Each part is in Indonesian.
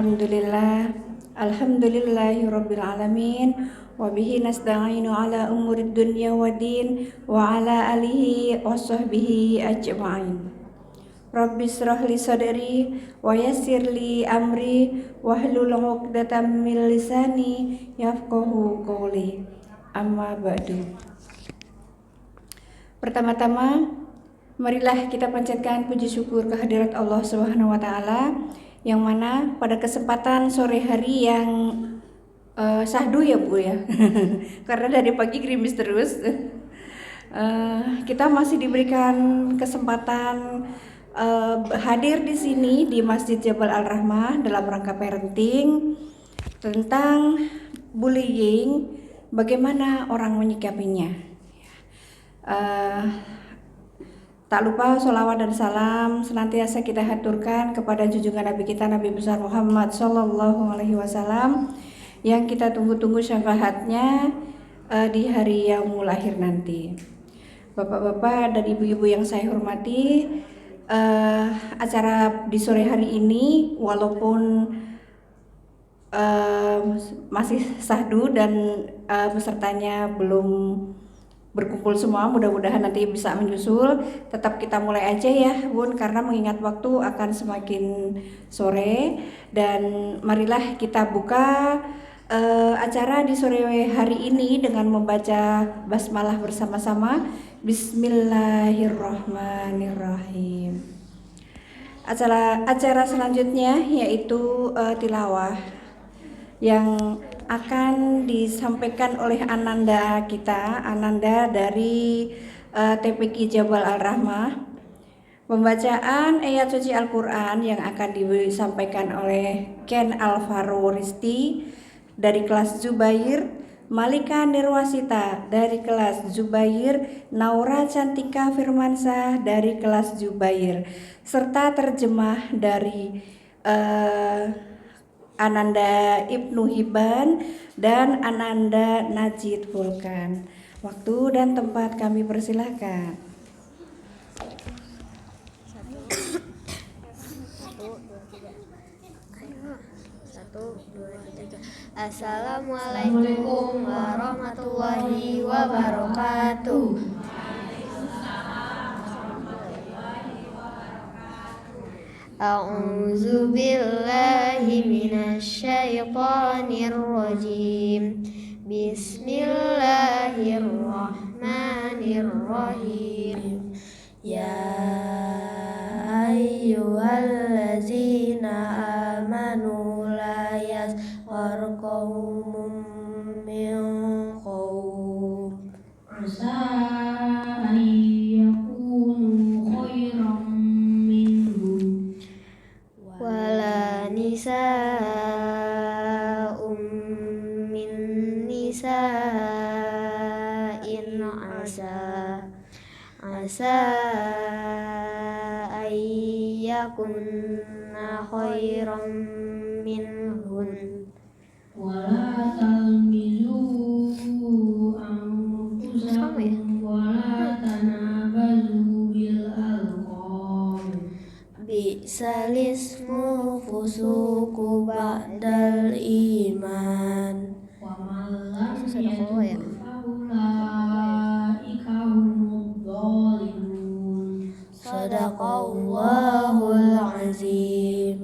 Alhamdulillahirabbil alamin wa bihi nasta'inu ala umurid dunya waddin wa ala alihi washabbihi ajma'in. Rabbis shrah li sadri wa yassir li amri wahlul 'uqdatam min lisani yafqahu qawli. Amma ba'du. Pertama-tama, marilah kita panjatkan puji syukur kehadirat Allah Subhanahu wa taala, yang mana pada kesempatan sore hari yang syahdu ya Bu ya. Karena dari pagi gerimis terus. Kita masih diberikan kesempatan hadir di sini di Masjid Jabal Al-Rahmah dalam rangka parenting tentang bullying, bagaimana orang menyikapinya. Tak lupa sholawat dan salam senantiasa kita haturkan kepada junjungan Nabi kita, Nabi besar Muhammad Sallallahu Alaihi Wasallam, yang kita tunggu-tunggu syafaatnya di hari yaumul akhir nanti. Bapak-bapak dan ibu-ibu yang saya hormati, acara di sore hari ini walaupun masih syahdu dan pesertanya belum berkumpul semua, mudah-mudahan nanti bisa menyusul. Tetap kita mulai aja ya Bun, karena mengingat waktu akan semakin sore. Dan marilah kita buka acara di sore hari ini dengan membaca basmalah bersama-sama. Bismillahirrahmanirrahim. Acara selanjutnya yaitu tilawah yang akan disampaikan oleh Ananda kita, Ananda dari TPQ Jabal Al-Rahmah. Pembacaan ayat suci Al-Quran yang akan disampaikan oleh Ken Alvaro Risti dari kelas Zubair, Malika Nirwasita dari kelas Zubair, Naura Cantika Firmansah dari kelas Zubair, serta terjemah dari Ananda Ibnu Hibban dan Ananda Najid Vulkan. Waktu dan tempat kami persilahkan. Assalamualaikum warahmatullahi wabarakatuh. A'udzu billahi minasy syaithanir rajim. Bismillahirrahmanirrahim. Ya ayyuhallazina amanu la yaskhar qaumun min qaum asa ayyakunu khairan minhum wala nisa'um min nisa'in asa ayyakunna khairan minhun wala talmizu anfusakum wala tanabazu bil alqab bi'sal ismu fusuqu ba'dal iman wa man lam yatub faulaika humudz zalimun. Sadaqallahul azim.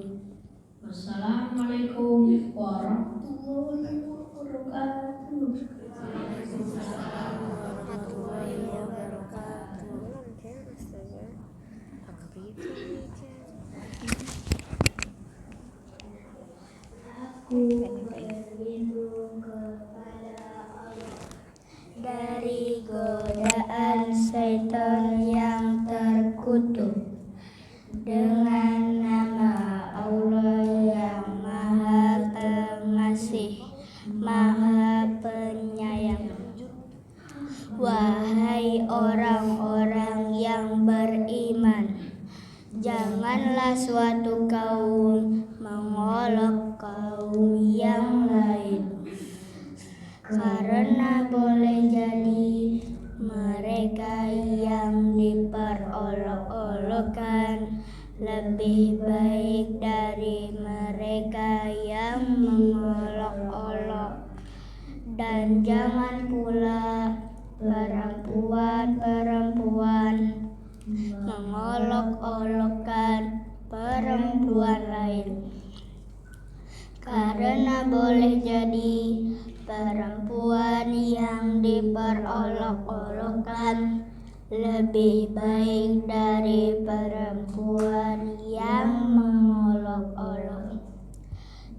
Wassalamualaikum warahmatullahi wabarakatuh. Waalaikumsalam warahmatullahi wabarakatuh. Aku berlindung kepada Allah dari godaan syaitan yang terkutuk, dengan nama Allah yang Maha Pengasih, Maha Penyayang. Wahai orang-orang yang beriman, janganlah suatu kaum mengolok kaum yang lain, karena boleh jadi mereka yang diperolok-olokkan lebih baik dari mereka yang mengolok-olok. Dan jangan pula perempuan-perempuan mengolok-olokkan perempuan lain, karena boleh jadi perempuan yang diperolok-olokkan lebih baik dari perempuan yang mengolok-olok.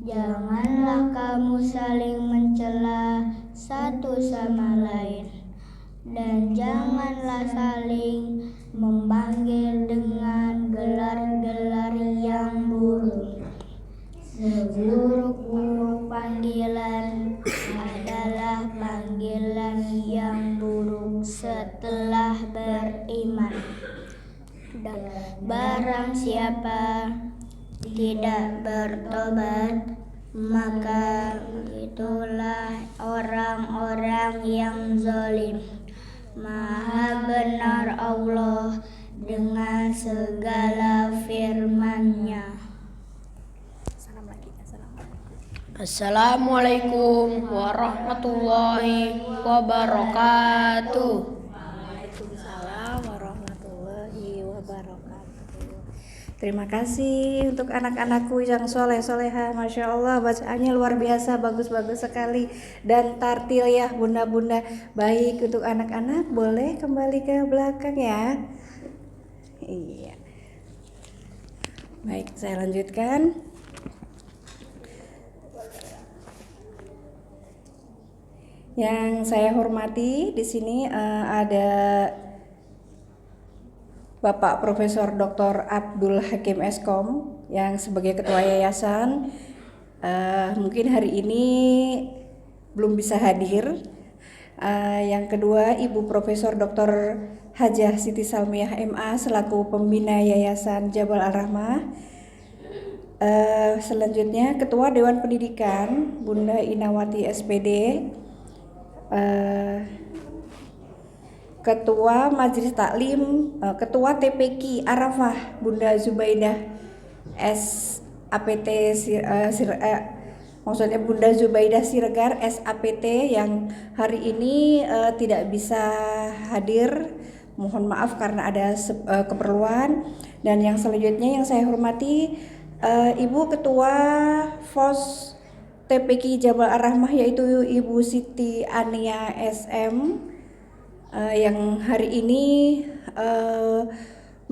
Janganlah kamu saling mencela satu sama lain, dan janganlah saling memanggil dengan gelar-gelar yang buruk. Seburuk-buruk panggilan adalah panggilan yang buruk setelah beriman. Dan barang siapa tidak bertobat, maka itulah orang-orang yang zalim. Maha benar Allah dengan segala firman-Nya. Assalamualaikum warahmatullahi wabarakatuh. Waalaikumsalam warahmatullahi wabarakatuh. Terima kasih untuk anak-anakku yang soleh-soleha. Masya Allah, bacaannya luar biasa, bagus-bagus sekali. Dan tartil ya bunda-bunda. Baik, untuk anak-anak boleh kembali ke belakang ya. Iya. Baik, saya lanjutkan. Yang saya hormati di sini ada Bapak Profesor Dr. Abdul Hakim Eskom yang sebagai Ketua Yayasan. Mungkin hari ini belum bisa hadir. Yang kedua Ibu Profesor Dr. Hajah Siti Salmiah MA selaku Pembina Yayasan Jabal Ar-Rahmah. Selanjutnya Ketua Dewan Pendidikan Bunda Inawati SPD. Ketua Majelis Taklim, Ketua TPQ Arafah Bunda Zubaidah SAPT maksudnya Bunda Zubaidah Siregar SAPT yang hari ini tidak bisa hadir, mohon maaf karena ada keperluan. Dan yang selanjutnya yang saya hormati Ibu Ketua FOS TPQ Jabal Ar-Rahmah yaitu Ibu Siti Ania SM yang hari ini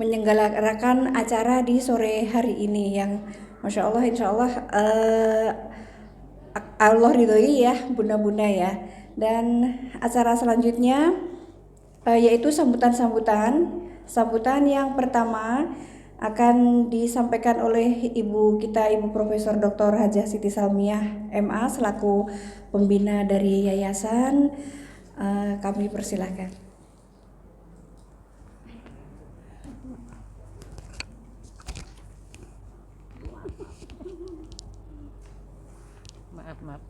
menyelenggarakan acara di sore hari ini yang Masya Allah insya Allah Allah ridhoi ya bunda-bunda ya. Dan acara selanjutnya yaitu sambutan yang pertama akan disampaikan oleh Ibu Profesor Dr. Hajah Siti Salmiah MA selaku pembina dari yayasan. Kami persilahkan. Maaf.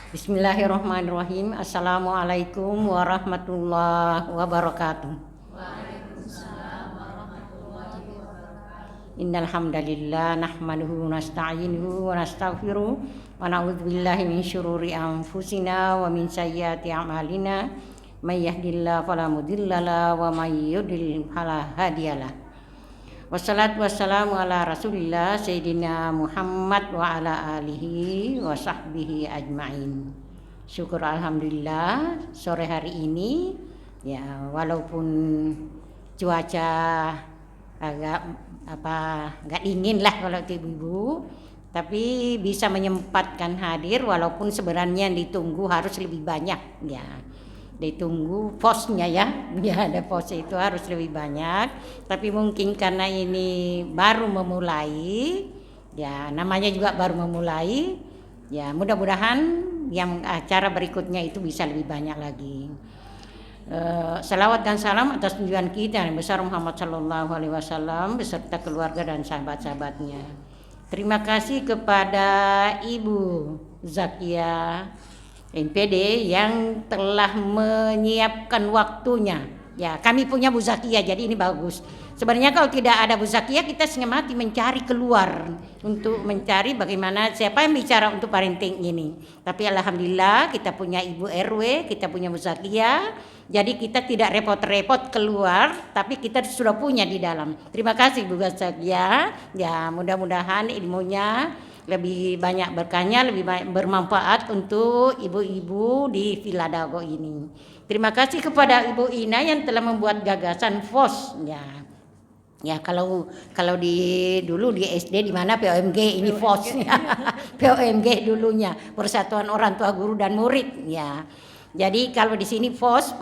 Bismillahirrahmanirrahim. Assalamualaikum warahmatullahi wabarakatuh. Waalaikumsalam warahmatullahi wabarakatuh. Innal hamdalillah nahmaduhu wa nasta'inuhu wa nastaghfiruh wa na'udzubillahi min syururi anfusina wa min sayyiati a'malina. May yahdihillahu fala mudhillalah wa may yudlil fala hadiyalah. Wassalatu wassalamu ala rasulillah Sayyidina Muhammad wa ala alihi wa sahbihi ajma'in. Syukur alhamdulillah sore hari ini ya walaupun cuaca agak dingin lah kalau ibu-ibu, tapi bisa menyempatkan hadir walaupun sebenarnya ditunggu harus lebih banyak ya. Ditunggu posnya ya ada pos itu harus lebih banyak, tapi mungkin karena ini baru memulai ya, namanya juga baru memulai ya, mudah-mudahan yang acara berikutnya itu bisa lebih banyak lagi. Salawat dan salam atas junjungan kita yang besar Muhammad Sallallahu Alaihi Wasallam beserta keluarga dan sahabat-sahabatnya. terima kasih kepada Ibu Zakia MPD yang telah menyiapkan waktunya. Ya, kami punya Bu Zakia, jadi ini bagus. Sebenarnya kalau tidak ada Bu Zakia, kita setengah mati mencari keluar untuk mencari bagaimana siapa yang bicara untuk parenting ini. Tapi alhamdulillah kita punya Ibu RW, kita punya Bu Zakia. Jadi kita tidak repot-repot keluar, tapi kita sudah punya di dalam. Terima kasih Bu Zakia. Ya, mudah-mudahan ilmunya lebih banyak berkahnya, lebih banyak bermanfaat untuk ibu-ibu di Villa Dago ini. Terima kasih kepada Ibu Ina yang telah membuat gagasan FOS. Ya kalau dulu di SD di mana POMG ini FOS ya. POMG dulunya Persatuan Orang Tua Guru dan Murid ya. Jadi kalau di sini FOS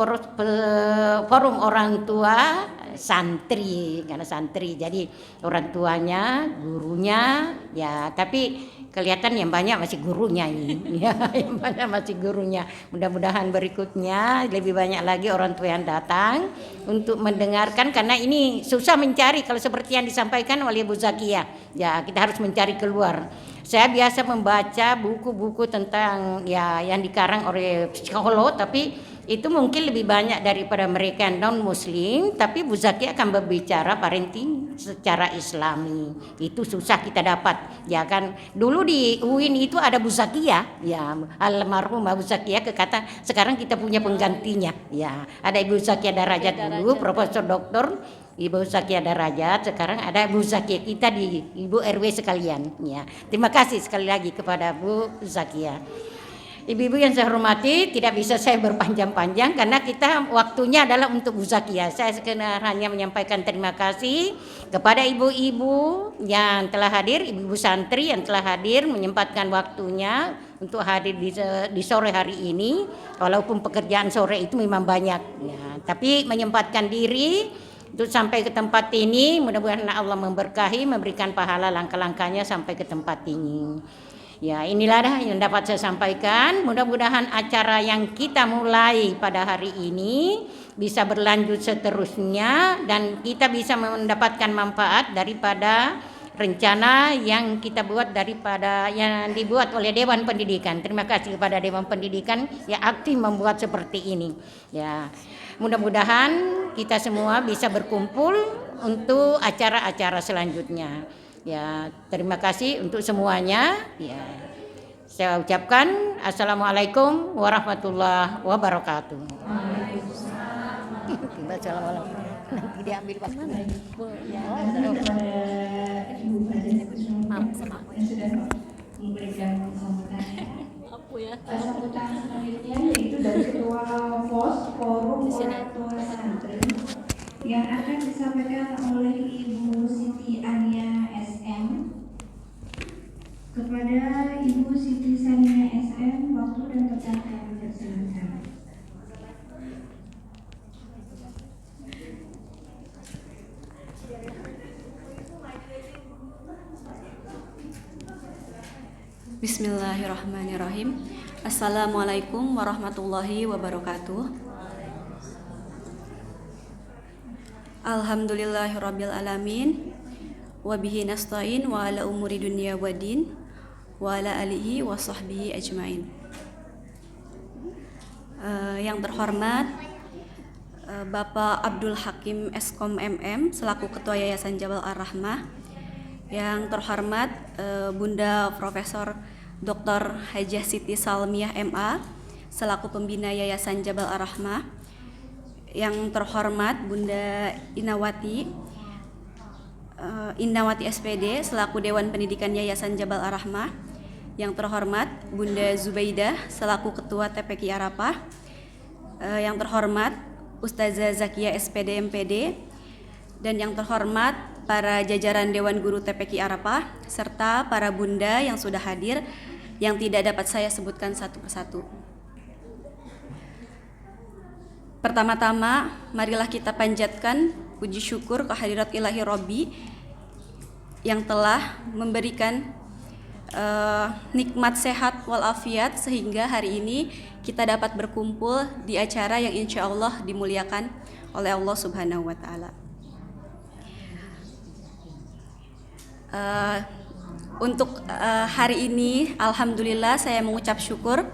Forum Orang Tua Santri, karena santri jadi orang tuanya, gurunya ya, tapi kelihatan yang banyak masih gurunya ini ya, yang banyak masih gurunya. Mudah-mudahan berikutnya lebih banyak lagi orang tua yang datang untuk mendengarkan, karena ini susah mencari kalau seperti yang disampaikan oleh Bu Zakia ya, kita harus mencari keluar. Saya biasa membaca buku-buku tentang ya yang dikarang oleh psikolog, tapi itu mungkin lebih banyak daripada mereka yang non muslim, tapi Bu Zakia akan berbicara parenting secara islami. Itu susah kita dapat ya kan. Dulu di UIN itu ada Bu Zakia ya, almarhumah Bu Zakia kata sekarang kita punya penggantinya ya. Ada Ibu Zakia Darajat dulu, Profesor Doktor Ibu Zakia Darajat, sekarang ada Bu Zakia kita di Ibu RW sekalian ya. Terima kasih sekali lagi kepada Bu Zakia. Ibu-ibu yang saya hormati, tidak bisa saya berpanjang-panjang karena kita waktunya adalah untuk Bu Zakia. Saya hanya menyampaikan terima kasih kepada ibu-ibu yang telah hadir, ibu-ibu santri yang telah hadir menyempatkan waktunya untuk hadir di sore hari ini. Walaupun pekerjaan sore itu memang banyak ya, tapi menyempatkan diri untuk sampai ke tempat ini. Mudah-mudahan Allah memberkahi, memberikan pahala langkah-langkahnya sampai ke tempat ini. Ya, inilah yang dapat saya sampaikan. Mudah-mudahan acara yang kita mulai pada hari ini bisa berlanjut seterusnya dan kita bisa mendapatkan manfaat daripada rencana yang kita buat, daripada yang dibuat oleh Dewan Pendidikan. Terima kasih kepada Dewan Pendidikan yang aktif membuat seperti ini. Ya, mudah-mudahan kita semua bisa berkumpul untuk acara-acara selanjutnya. Ya, terima kasih untuk semuanya. Ya, saya ucapkan Assalamualaikum warahmatullahi wabarakatuh. Waalaikumsalam. Nanti diambil Pak. Mana? Ya, memberikan sambutannya. Sambutan selanjutnya yaitu dari Ketua FOS Forum Orang Tua Santri yang akan disampaikan oleh Ibu Siti Ania SM. Kepada Ibu Siti Sania SM, waktu dan tempat kami persilakan. Bismillahirrahmanirrahim. Assalamualaikum warahmatullahi wabarakatuh. Alhamdulillahirabbil alamin. Wa bihi nasta'in wa ala umuri dunya waddin wa ala alihi wa sahbihi ajmain. Yang terhormat Bapak Abdul Hakim Eskom MM selaku Ketua Yayasan Jabal Ar-Rahmah. Yang terhormat Bunda Profesor Dr. Hajah Siti Salmiah MA selaku Pembina Yayasan Jabal Ar-Rahmah. Yang terhormat Bunda Inawati SPD selaku Dewan Pendidikan Yayasan Jabal Ar-Rahmah. Yang terhormat Bunda Zubaidah selaku Ketua TPQ Arafah. Yang terhormat Ustazah Zakia SPD MPD. Dan yang terhormat para jajaran Dewan Guru TPQ Arafah serta para bunda yang sudah hadir yang tidak dapat saya sebutkan satu persatu. Pertama-tama, marilah kita panjatkan puji syukur kehadirat Ilahi Robbi yang telah memberikan nikmat sehat walafiat sehingga hari ini kita dapat berkumpul di acara yang insya Allah dimuliakan oleh Allah Subhanahu wa Ta'ala. untuk hari ini alhamdulillah saya mengucap syukur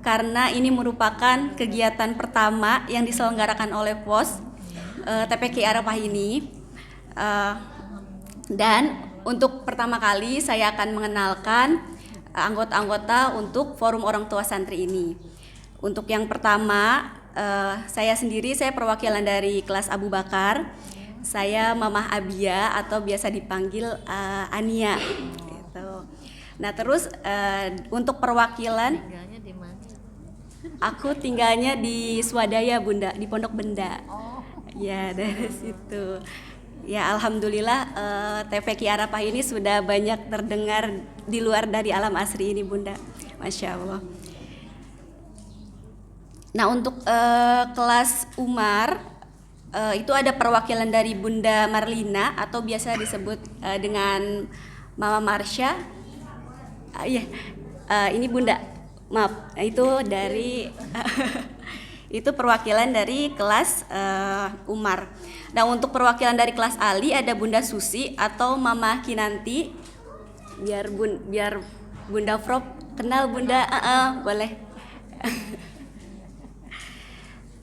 karena ini merupakan kegiatan pertama yang diselenggarakan oleh POS TPQ Arafah ini. Dan untuk pertama kali saya akan mengenalkan anggota-anggota untuk forum orang tua santri ini. Untuk yang pertama, saya sendiri, saya perwakilan dari kelas Abu Bakar. Saya Mamah Abia atau biasa dipanggil Ania. Gitu. Nah terus untuk perwakilan, aku tinggalnya di Swadaya Bunda, di Pondok Benda. Ya dari situ. Ya alhamdulillah TPQ Arafah ini sudah banyak terdengar di luar dari alam asri ini Bunda. Masya Allah. Nah untuk kelas Umar itu ada perwakilan dari Bunda Marlina atau biasa disebut dengan Mama Marsha. Iya, ini Bunda. Maaf, itu dari itu perwakilan dari kelas Umar. Nah untuk perwakilan dari kelas Ali ada Bunda Susi atau Mama Kinanti. Biar Bunda Frop kenal Bunda, boleh.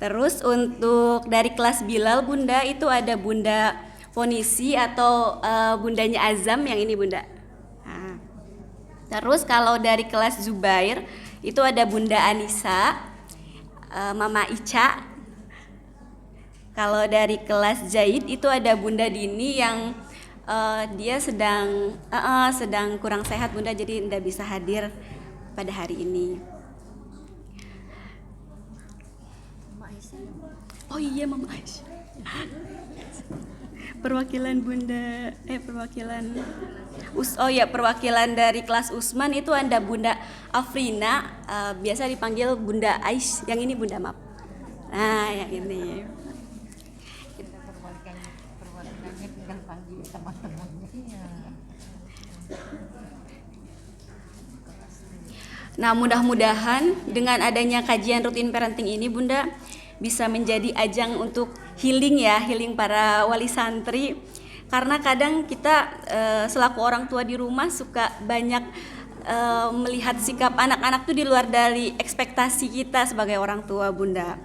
Terus untuk dari kelas Bilal Bunda itu ada Bunda Fonisi atau Bundanya Azam yang ini Bunda. Nah. Terus kalau dari kelas Zubair itu ada Bunda Anissa, Mama Ica. Kalau dari kelas Zaid itu ada Bunda Dini yang dia sedang kurang sehat Bunda, jadi tidak bisa hadir pada hari ini. Oh iya Mama Aisyah. Perwakilan Bunda perwakilan dari kelas Usman itu ada Bunda Afrina, biasa dipanggil Bunda Ais. Yang ini Bunda maaf. Nah yang ini. Nah mudah-mudahan dengan adanya kajian rutin parenting ini Bunda bisa menjadi ajang untuk healing para wali santri. Karena kadang kita selaku orang tua di rumah suka banyak melihat sikap anak-anak tuh di luar dari ekspektasi kita sebagai orang tua Bunda.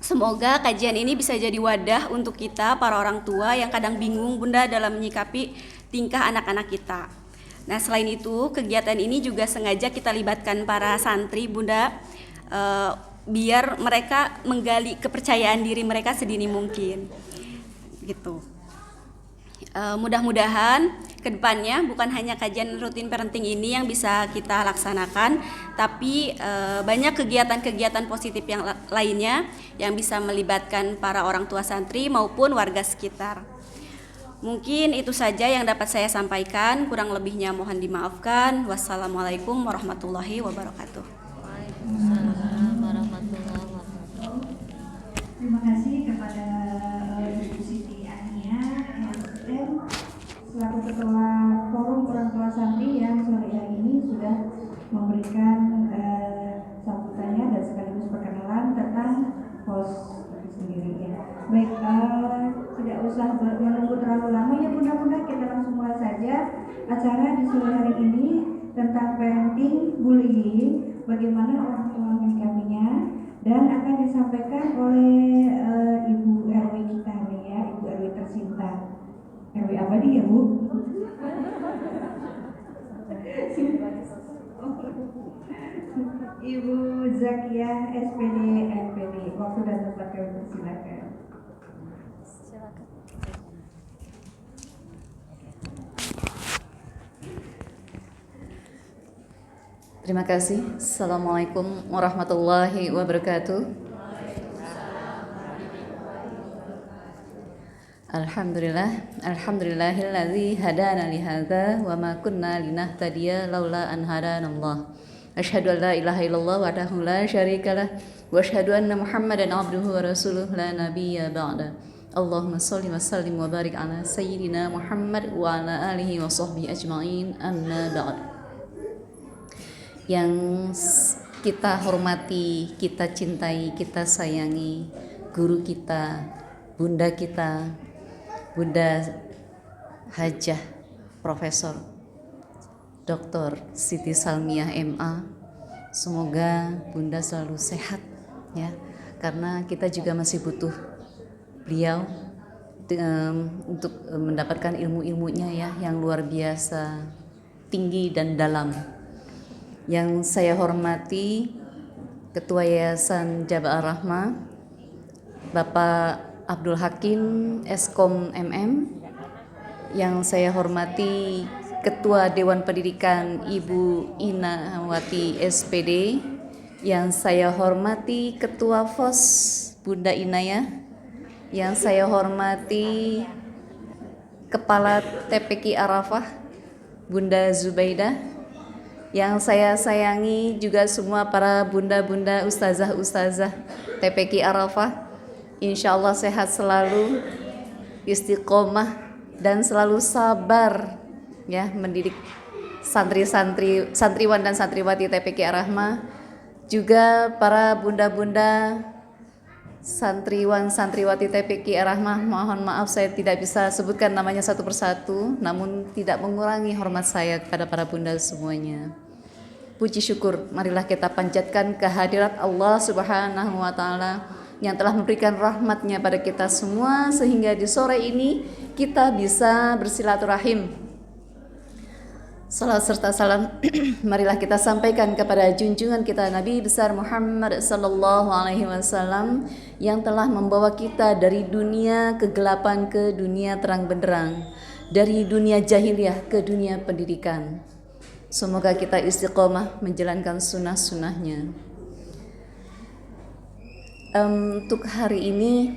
Semoga kajian ini bisa jadi wadah untuk kita para orang tua yang kadang bingung Bunda dalam menyikapi tingkah anak-anak kita. Nah selain itu kegiatan ini juga sengaja kita libatkan para santri Bunda, biar mereka menggali kepercayaan diri mereka sedini mungkin gitu. Mudah-mudahan kedepannya bukan hanya kajian rutin parenting ini yang bisa kita laksanakan, tapi banyak kegiatan-kegiatan positif yang lainnya yang bisa melibatkan para orang tua santri maupun warga sekitar. Mungkin itu saja yang dapat saya sampaikan, kurang lebihnya mohon dimaafkan. Wassalamualaikum warahmatullahi wabarakatuh. Terima kasih kepada Ibu Siti Ania SN selaku Ketua Forum Orang Tua Santri yang sore hari ini sudah memberikan sambutannya dan sekaligus perkenalan tentang POS sendiri ya. Baik, tidak usah menunggu terlalu lama ya Bunda-Bunda, kita langsung mulai saja acara di sore hari ini tentang parenting bullying, bagaimana orang tua menyikapinya, dan akan disampaikan oleh Ibu RW kita nih ya, Ibu RW tercinta. RW abadi ya Bu? Ibu Zakia SPD NPD. Waktu dan tempat kami persilakan. Terima kasih. Assalamualaikum warahmatullahi wabarakatuh. Alhamdulillahilladzi hadana li hadza wa ma kunna linahtadiya laula an hadanallah. Asyhadu an la ilaha illallah wahdahu la syarikalah wa asyhadu anna Muhammadan abduhu wa rasuluh la nabiyya ba'da. Allahumma shalli wa sallim wa barik ala sayyidina Muhammad wa ala alihi wa sahbihi ajma'in, amma ba'd. Yang kita hormati, kita cintai, kita sayangi guru kita, bunda kita, Bunda Hajah Profesor Dr. Siti Salmiah MA. Semoga Bunda selalu sehat ya, karena kita juga masih butuh beliau untuk mendapatkan ilmu-ilmunya ya yang luar biasa tinggi dan dalam. Yang saya hormati Ketua Yayasan Jabal Ar-Rahmah Bapak Abdul Hakim Eskom MM. Yang saya hormati Ketua Dewan Pendidikan Ibu Inawati SPD. Yang saya hormati Ketua FOS Bunda Inaya. Yang saya hormati Kepala TPQ Arafah Bunda Zubaidah. Yang saya sayangi juga semua para bunda-bunda, ustazah-ustazah TPQ Arafah. Insya Allah sehat selalu, istiqomah dan selalu sabar ya mendidik santriwan dan santriwati TPQ Arahmah. Juga para bunda-bunda santriwan santriwati TPQ Arahmah, mohon maaf saya tidak bisa sebutkan namanya satu persatu, namun tidak mengurangi hormat saya kepada para bunda semuanya. Puji syukur marilah kita panjatkan kehadirat Allah Subhanahu wa taala yang telah memberikan rahmatnya pada kita semua sehingga di sore ini kita bisa bersilaturahim. Salam serta salam marilah kita sampaikan kepada junjungan kita Nabi besar Muhammad sallallahu alaihi wasallam yang telah membawa kita dari dunia kegelapan ke dunia terang benderang, dari dunia jahiliyah ke dunia pendidikan. Semoga kita istiqomah menjalankan sunnah-sunnahnya. Untuk hari ini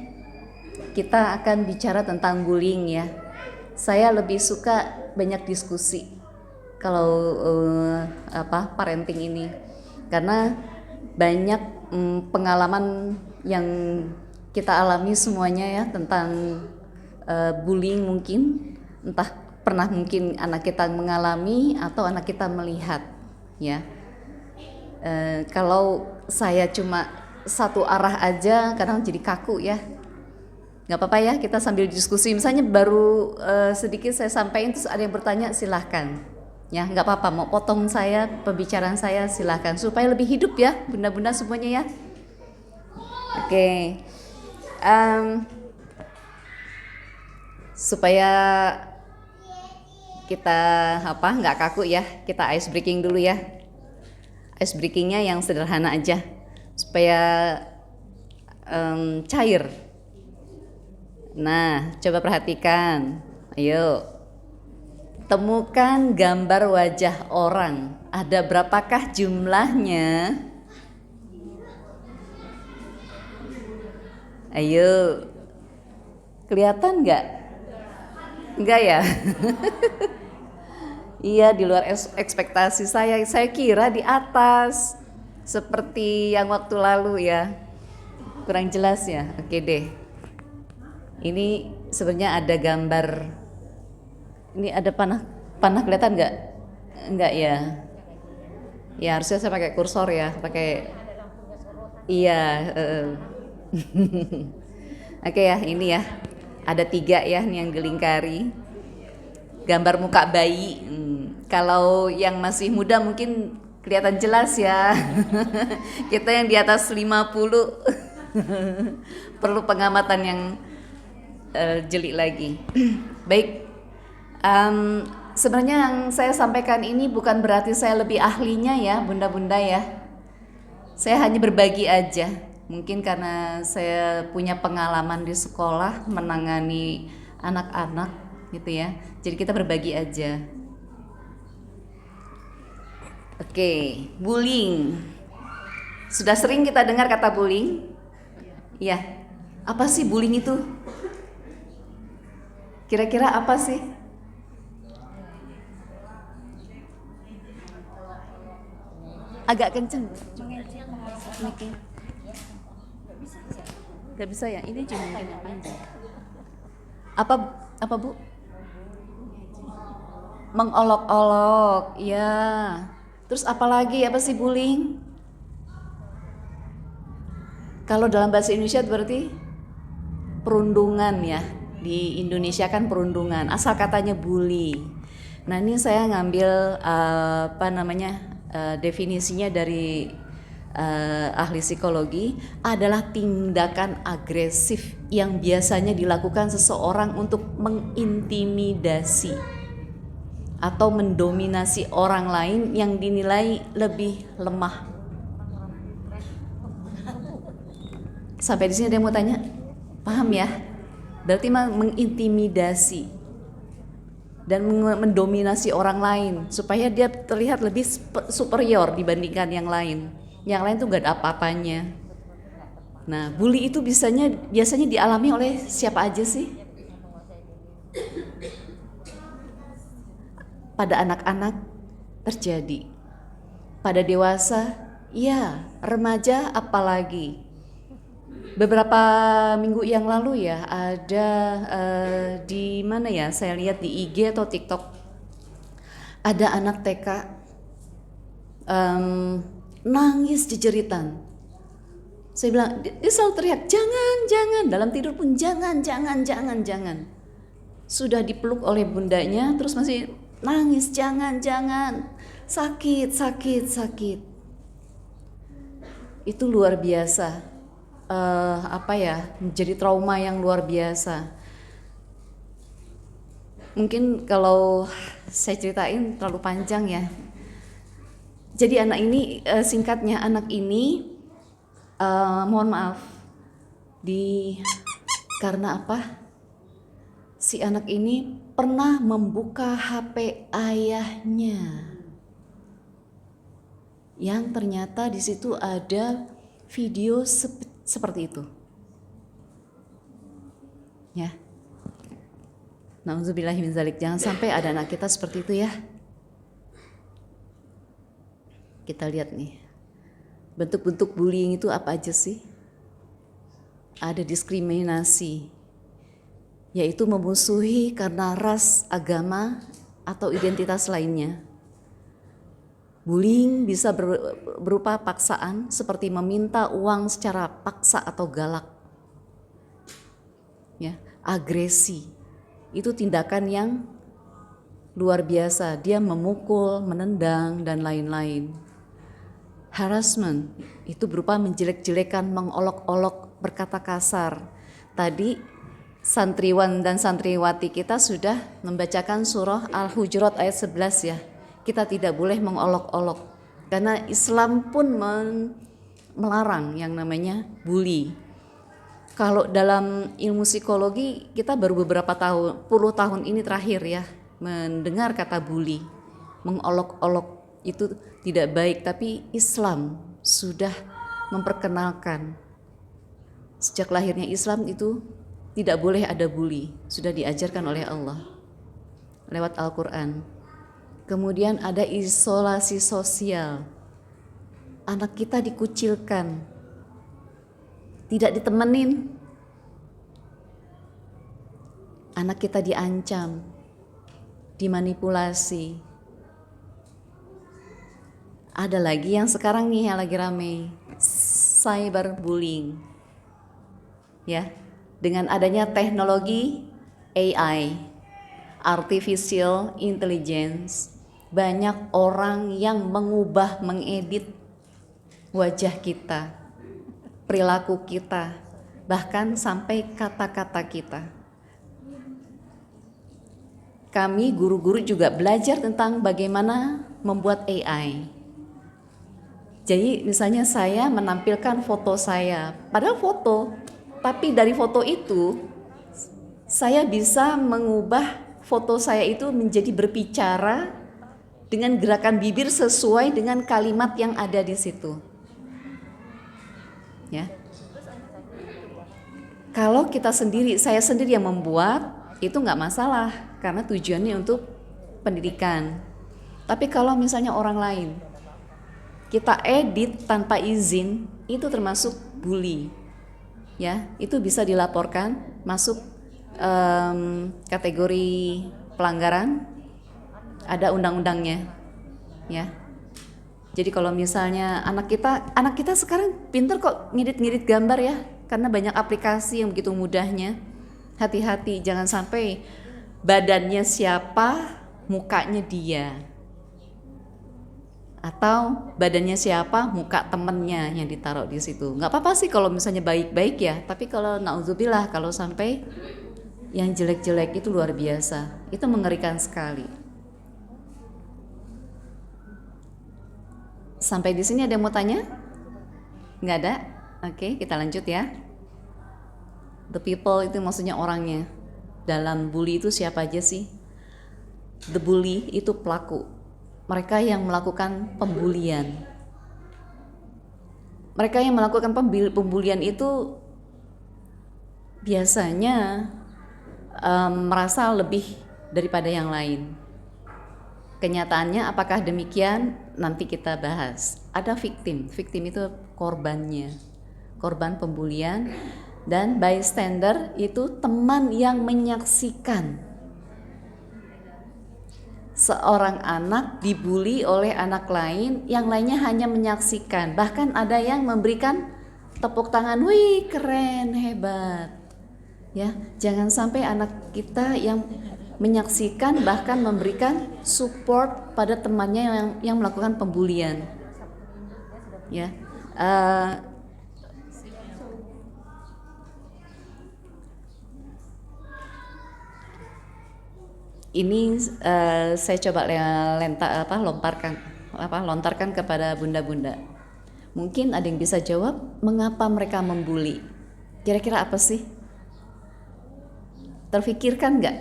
kita akan bicara tentang bullying ya. Saya lebih suka banyak diskusi kalau parenting ini, karena banyak pengalaman yang kita alami semuanya ya tentang bullying. Mungkin entah pernah mungkin anak kita mengalami atau anak kita melihat ya. Kalau saya cuma satu arah aja kadang jadi kaku ya. Nggak apa-apa ya, kita sambil diskusi. Misalnya baru sedikit saya sampaikan terus ada yang bertanya, silahkan ya, nggak apa-apa, mau potong saya pembicaraan saya silahkan supaya lebih hidup ya bunda-bunda semuanya ya. Oke. Supaya kita nggak kaku ya, kita ice breaking dulu ya. Ice breakingnya yang sederhana aja supaya cair. Nah, coba perhatikan. Ayo. Temukan gambar wajah orang. Ada berapakah jumlahnya? Ayo. Kelihatan nggak? Enggak ya? Iya, di luar ekspektasi saya. Saya kira di atas. Seperti yang waktu lalu ya. Kurang jelas ya. Oke deh. Ini sebenarnya ada gambar. Ini ada panah kelihatan nggak? Enggak ya. Ya harusnya saya pakai kursor ya, pakai. Iya. Oke ya, ini ya. Ada 3 ya nih yang gelingkari. Gambar muka bayi. Kalau yang masih muda mungkin kelihatan jelas ya. Kita yang di atas 50 perlu pengamatan yang jeli lagi. Baik. Sebenarnya yang saya sampaikan ini bukan berarti saya lebih ahlinya ya bunda-bunda ya. Saya hanya berbagi aja. Mungkin karena saya punya pengalaman di sekolah menangani anak-anak gitu ya. Jadi kita berbagi aja. Oke, bullying. Sudah sering kita dengar kata bullying? Iya. Apa sih bullying itu? Kira-kira apa sih? Agak kenceng. Gak bisa ya, ini cuma panjang. Apa Bu? Mengolok-olok, ya. Terus apa lagi? Apa sih bullying? Kalau dalam bahasa Indonesia berarti perundungan ya. Di Indonesia kan perundungan. Asal katanya bully. Nah ini saya ngambil definisinya dari ahli psikologi, adalah tindakan agresif yang biasanya dilakukan seseorang untuk mengintimidasi atau mendominasi orang lain yang dinilai lebih lemah. Sampai di sini ada yang mau tanya? Paham ya? Berarti mengintimidasi dan mendominasi orang lain supaya dia terlihat lebih superior dibandingkan yang lain. Yang lain tuh gak ada apa-apanya. Nah, bully itu biasanya dialami oleh siapa aja sih? Pada anak-anak terjadi, pada dewasa, ya, remaja apalagi. Beberapa minggu yang lalu ya ada di mana ya, saya lihat di IG atau TikTok, ada anak TK nangis jejeritan. Saya bilang, dia selalu teriak jangan, dalam tidur pun jangan. Sudah dipeluk oleh bundanya terus masih nangis, jangan, sakit. Itu luar biasa. Menjadi trauma yang luar biasa. Mungkin kalau saya ceritain terlalu panjang ya. Jadi anak ini, singkatnya anak ini, mohon maaf, karena apa? Si anak ini pernah membuka HP ayahnya, yang ternyata di situ ada video seperti itu, ya. Nauzubillahi min dzalik, jangan sampai ada anak kita seperti itu ya. Kita lihat nih, bentuk-bentuk bullying itu apa aja sih? Ada diskriminasi, yaitu memusuhi karena ras, agama, atau identitas lainnya. Bullying bisa berupa paksaan, seperti meminta uang secara paksa atau galak. Ya, agresi, itu tindakan yang luar biasa, dia memukul, menendang, dan lain-lain. Harassment itu berupa menjelek-jelekan, mengolok-olok, berkata kasar. Tadi santriwan dan santriwati kita sudah membacakan surah Al-Hujurat ayat 11 ya. Kita tidak boleh mengolok-olok karena Islam pun melarang yang namanya bully. Kalau dalam ilmu psikologi kita baru beberapa puluh tahun ini terakhir ya mendengar kata bully, mengolok-olok itu tidak baik, tapi Islam sudah memperkenalkan. Sejak lahirnya Islam itu tidak boleh ada bully, sudah diajarkan oleh Allah lewat Al-Quran. Kemudian ada isolasi sosial, anak kita dikucilkan, tidak ditemenin, anak kita diancam, dimanipulasi. Ada lagi yang sekarang nih yang lagi rame, cyberbullying. Ya, dengan adanya teknologi AI, artificial intelligence, banyak orang yang mengedit wajah kita, perilaku kita, bahkan sampai kata-kata kita. Kami guru-guru juga belajar tentang bagaimana membuat AI. Jadi misalnya saya menampilkan foto saya, padahal foto, tapi dari foto itu saya bisa mengubah foto saya itu menjadi berbicara dengan gerakan bibir sesuai dengan kalimat yang ada di situ. Ya. Kalau saya sendiri yang membuat, itu nggak masalah karena tujuannya untuk pendidikan. Tapi kalau misalnya orang lain, kita edit tanpa izin, itu termasuk bully. Ya, itu bisa dilaporkan, masuk kategori pelanggaran, ada undang-undangnya. Ya. Jadi kalau misalnya anak kita sekarang pintar kok ngedit gambar ya, karena banyak aplikasi yang begitu mudahnya. Hati-hati, jangan sampai badannya siapa, mukanya dia. Atau badannya siapa, muka temennya yang ditaruh di situ. Nggak apa-apa sih kalau misalnya baik-baik ya, tapi kalau naudzubillah kalau sampai yang jelek-jelek itu luar biasa, itu mengerikan sekali. Sampai di sini ada yang mau tanya? Nggak ada? Oke, kita lanjut ya. The people itu maksudnya orangnya. Dalam bully itu siapa aja sih? The bully itu pelaku. Mereka yang melakukan pembulian. Mereka yang melakukan pembulian itu biasanya merasa lebih daripada yang lain. Kenyataannya apakah demikian? Nanti kita bahas. Ada victim itu korbannya, korban pembulian, dan bystander itu teman yang menyaksikan seorang anak dibully oleh anak lain, yang lainnya hanya menyaksikan. Bahkan ada yang memberikan tepuk tangan, wih keren, hebat. Ya, jangan sampai anak kita yang menyaksikan bahkan memberikan support pada temannya yang melakukan pembulian. Ya, ini saya coba lontarkan kepada bunda-bunda. Mungkin ada yang bisa jawab mengapa mereka membuli. Kira-kira apa sih? Terfikirkan nggak?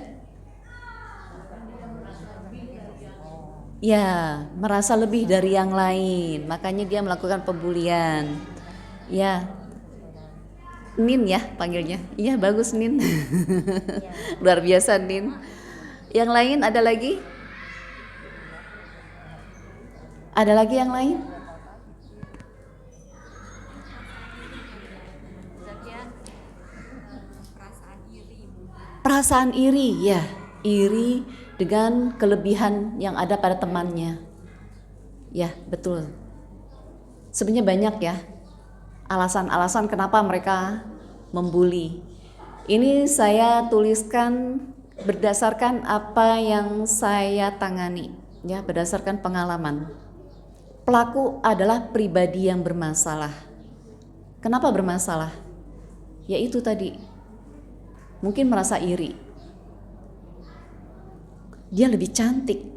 Ya, merasa lebih dari yang lain, makanya dia melakukan pembulian. Ya, Nin ya panggilnya. Iya bagus Nin. Luar biasa Nin. Yang lain ada lagi? Ada lagi yang lain? Perasaan iri, ya, iri dengan kelebihan yang ada pada temannya. Ya, betul. Sebenarnya banyak ya alasan-alasan kenapa mereka membuli. Ini saya tuliskan berdasarkan apa yang saya tangani, ya, berdasarkan pengalaman. Pelaku adalah pribadi yang bermasalah. Kenapa bermasalah? Yaitu tadi, mungkin merasa iri. Dia lebih cantik,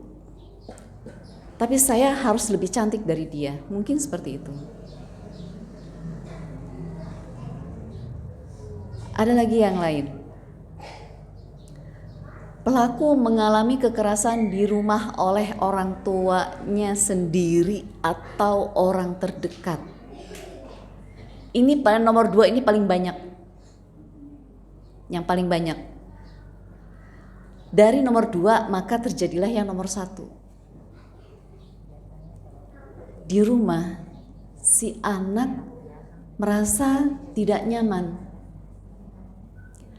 tapi saya harus lebih cantik dari dia. Mungkin seperti itu. Ada lagi yang lain. Pelaku mengalami kekerasan di rumah oleh orang tuanya sendiri atau orang terdekat. Ini pada nomor 2 ini paling banyak. Yang paling banyak. Dari nomor 2 maka terjadilah yang nomor 1. Di rumah si anak merasa tidak nyaman.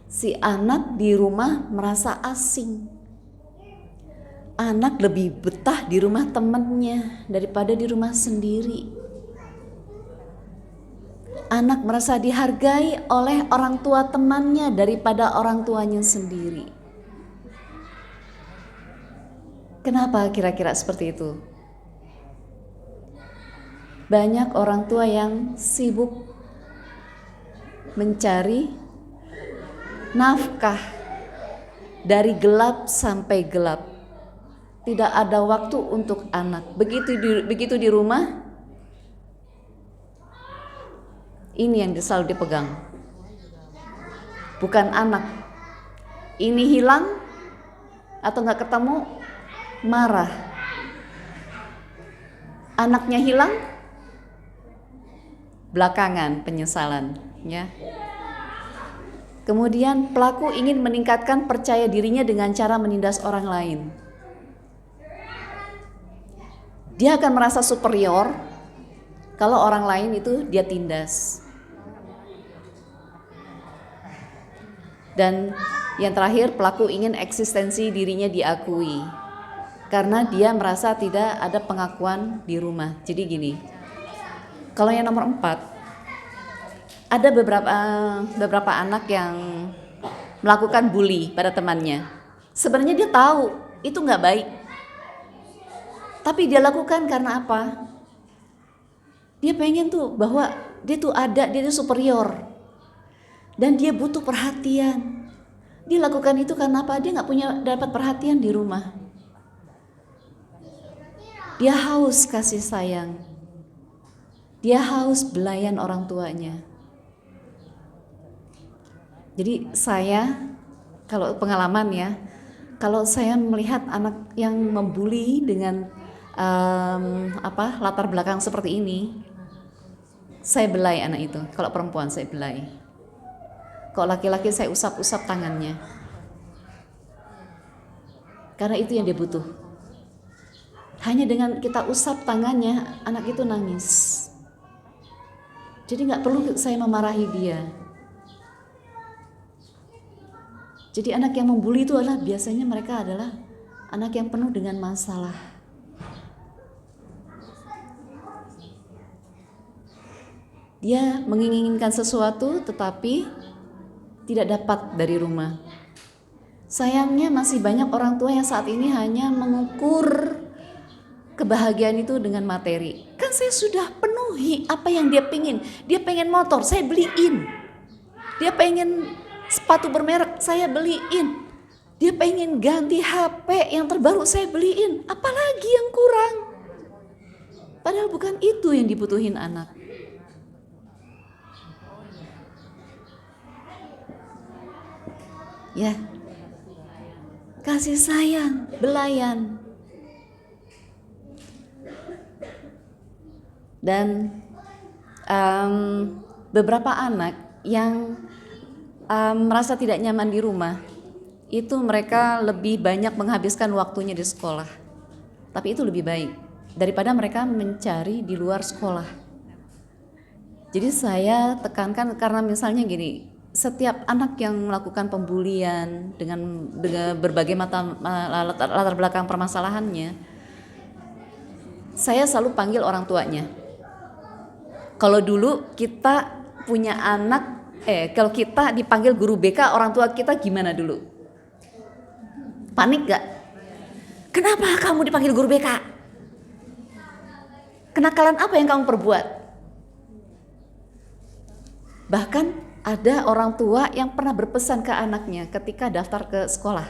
Si anak di rumah merasa asing. Anak lebih betah di rumah temannya daripada di rumah sendiri. Anak merasa dihargai oleh orang tua temannya daripada orang tuanya sendiri. Kenapa kira-kira seperti itu? Banyak orang tua yang sibuk mencari nafkah dari gelap sampai gelap. Tidak ada waktu untuk anak. Begitu di rumah, ini yang selalu dipegang. Bukan anak. Ini hilang atau nggak ketemu, marah. Anaknya hilang, belakangan penyesalan, ya. Kemudian pelaku ingin meningkatkan percaya dirinya dengan cara menindas orang lain. Dia akan merasa superior kalau orang lain itu dia tindas. Dan yang terakhir, pelaku ingin eksistensi dirinya diakui karena dia merasa tidak ada pengakuan di rumah. Jadi gini, kalau yang nomor 4, ada beberapa anak yang melakukan bully pada temannya. Sebenarnya dia tahu itu nggak baik. Tapi dia lakukan karena apa? Dia pengen tuh bahwa dia tuh ada, dia tuh superior. Dan dia butuh perhatian. Dia lakukan itu karena apa? Dia nggak punya dapat perhatian di rumah. Dia haus kasih sayang. Dia haus belayan orang tuanya. Jadi saya, kalau pengalaman ya, kalau saya melihat anak yang membuli dengan latar belakang seperti ini, saya belai anak itu. Kalau perempuan saya belai. Kalau laki-laki saya usap-usap tangannya. Karena itu yang dia butuh. Hanya dengan kita usap tangannya, anak itu nangis. Jadi nggak perlu saya memarahi dia. Jadi anak yang membuli itu adalah biasanya mereka adalah anak yang penuh dengan masalah. Dia menginginkan sesuatu tetapi tidak dapat dari rumah. Sayangnya masih banyak orang tua yang saat ini hanya mengukur kebahagiaan itu dengan materi. Kan saya sudah penuhi apa yang dia pengen. Dia pengen motor, saya beliin. Dia pengen sepatu bermerek, saya beliin. Dia pengen ganti HP yang terbaru, saya beliin. Apalagi yang kurang? Padahal bukan itu yang dibutuhin anak. Ya, kasih sayang, belayan. Dan beberapa anak yang merasa tidak nyaman di rumah, itu mereka lebih banyak menghabiskan waktunya di sekolah. Tapi itu lebih baik daripada mereka mencari di luar sekolah. Jadi saya tekankan karena misalnya gini, setiap anak yang melakukan pembulian dengan berbagai latar belakang permasalahannya, saya selalu panggil orang tuanya. Kalau dulu kita punya anak, kalau kita dipanggil guru BK, orang tua kita gimana dulu? Panik gak? Kenapa kamu dipanggil guru BK? Kenakalan apa yang kamu perbuat? Bahkan ada orang tua yang pernah berpesan ke anaknya ketika daftar ke sekolah.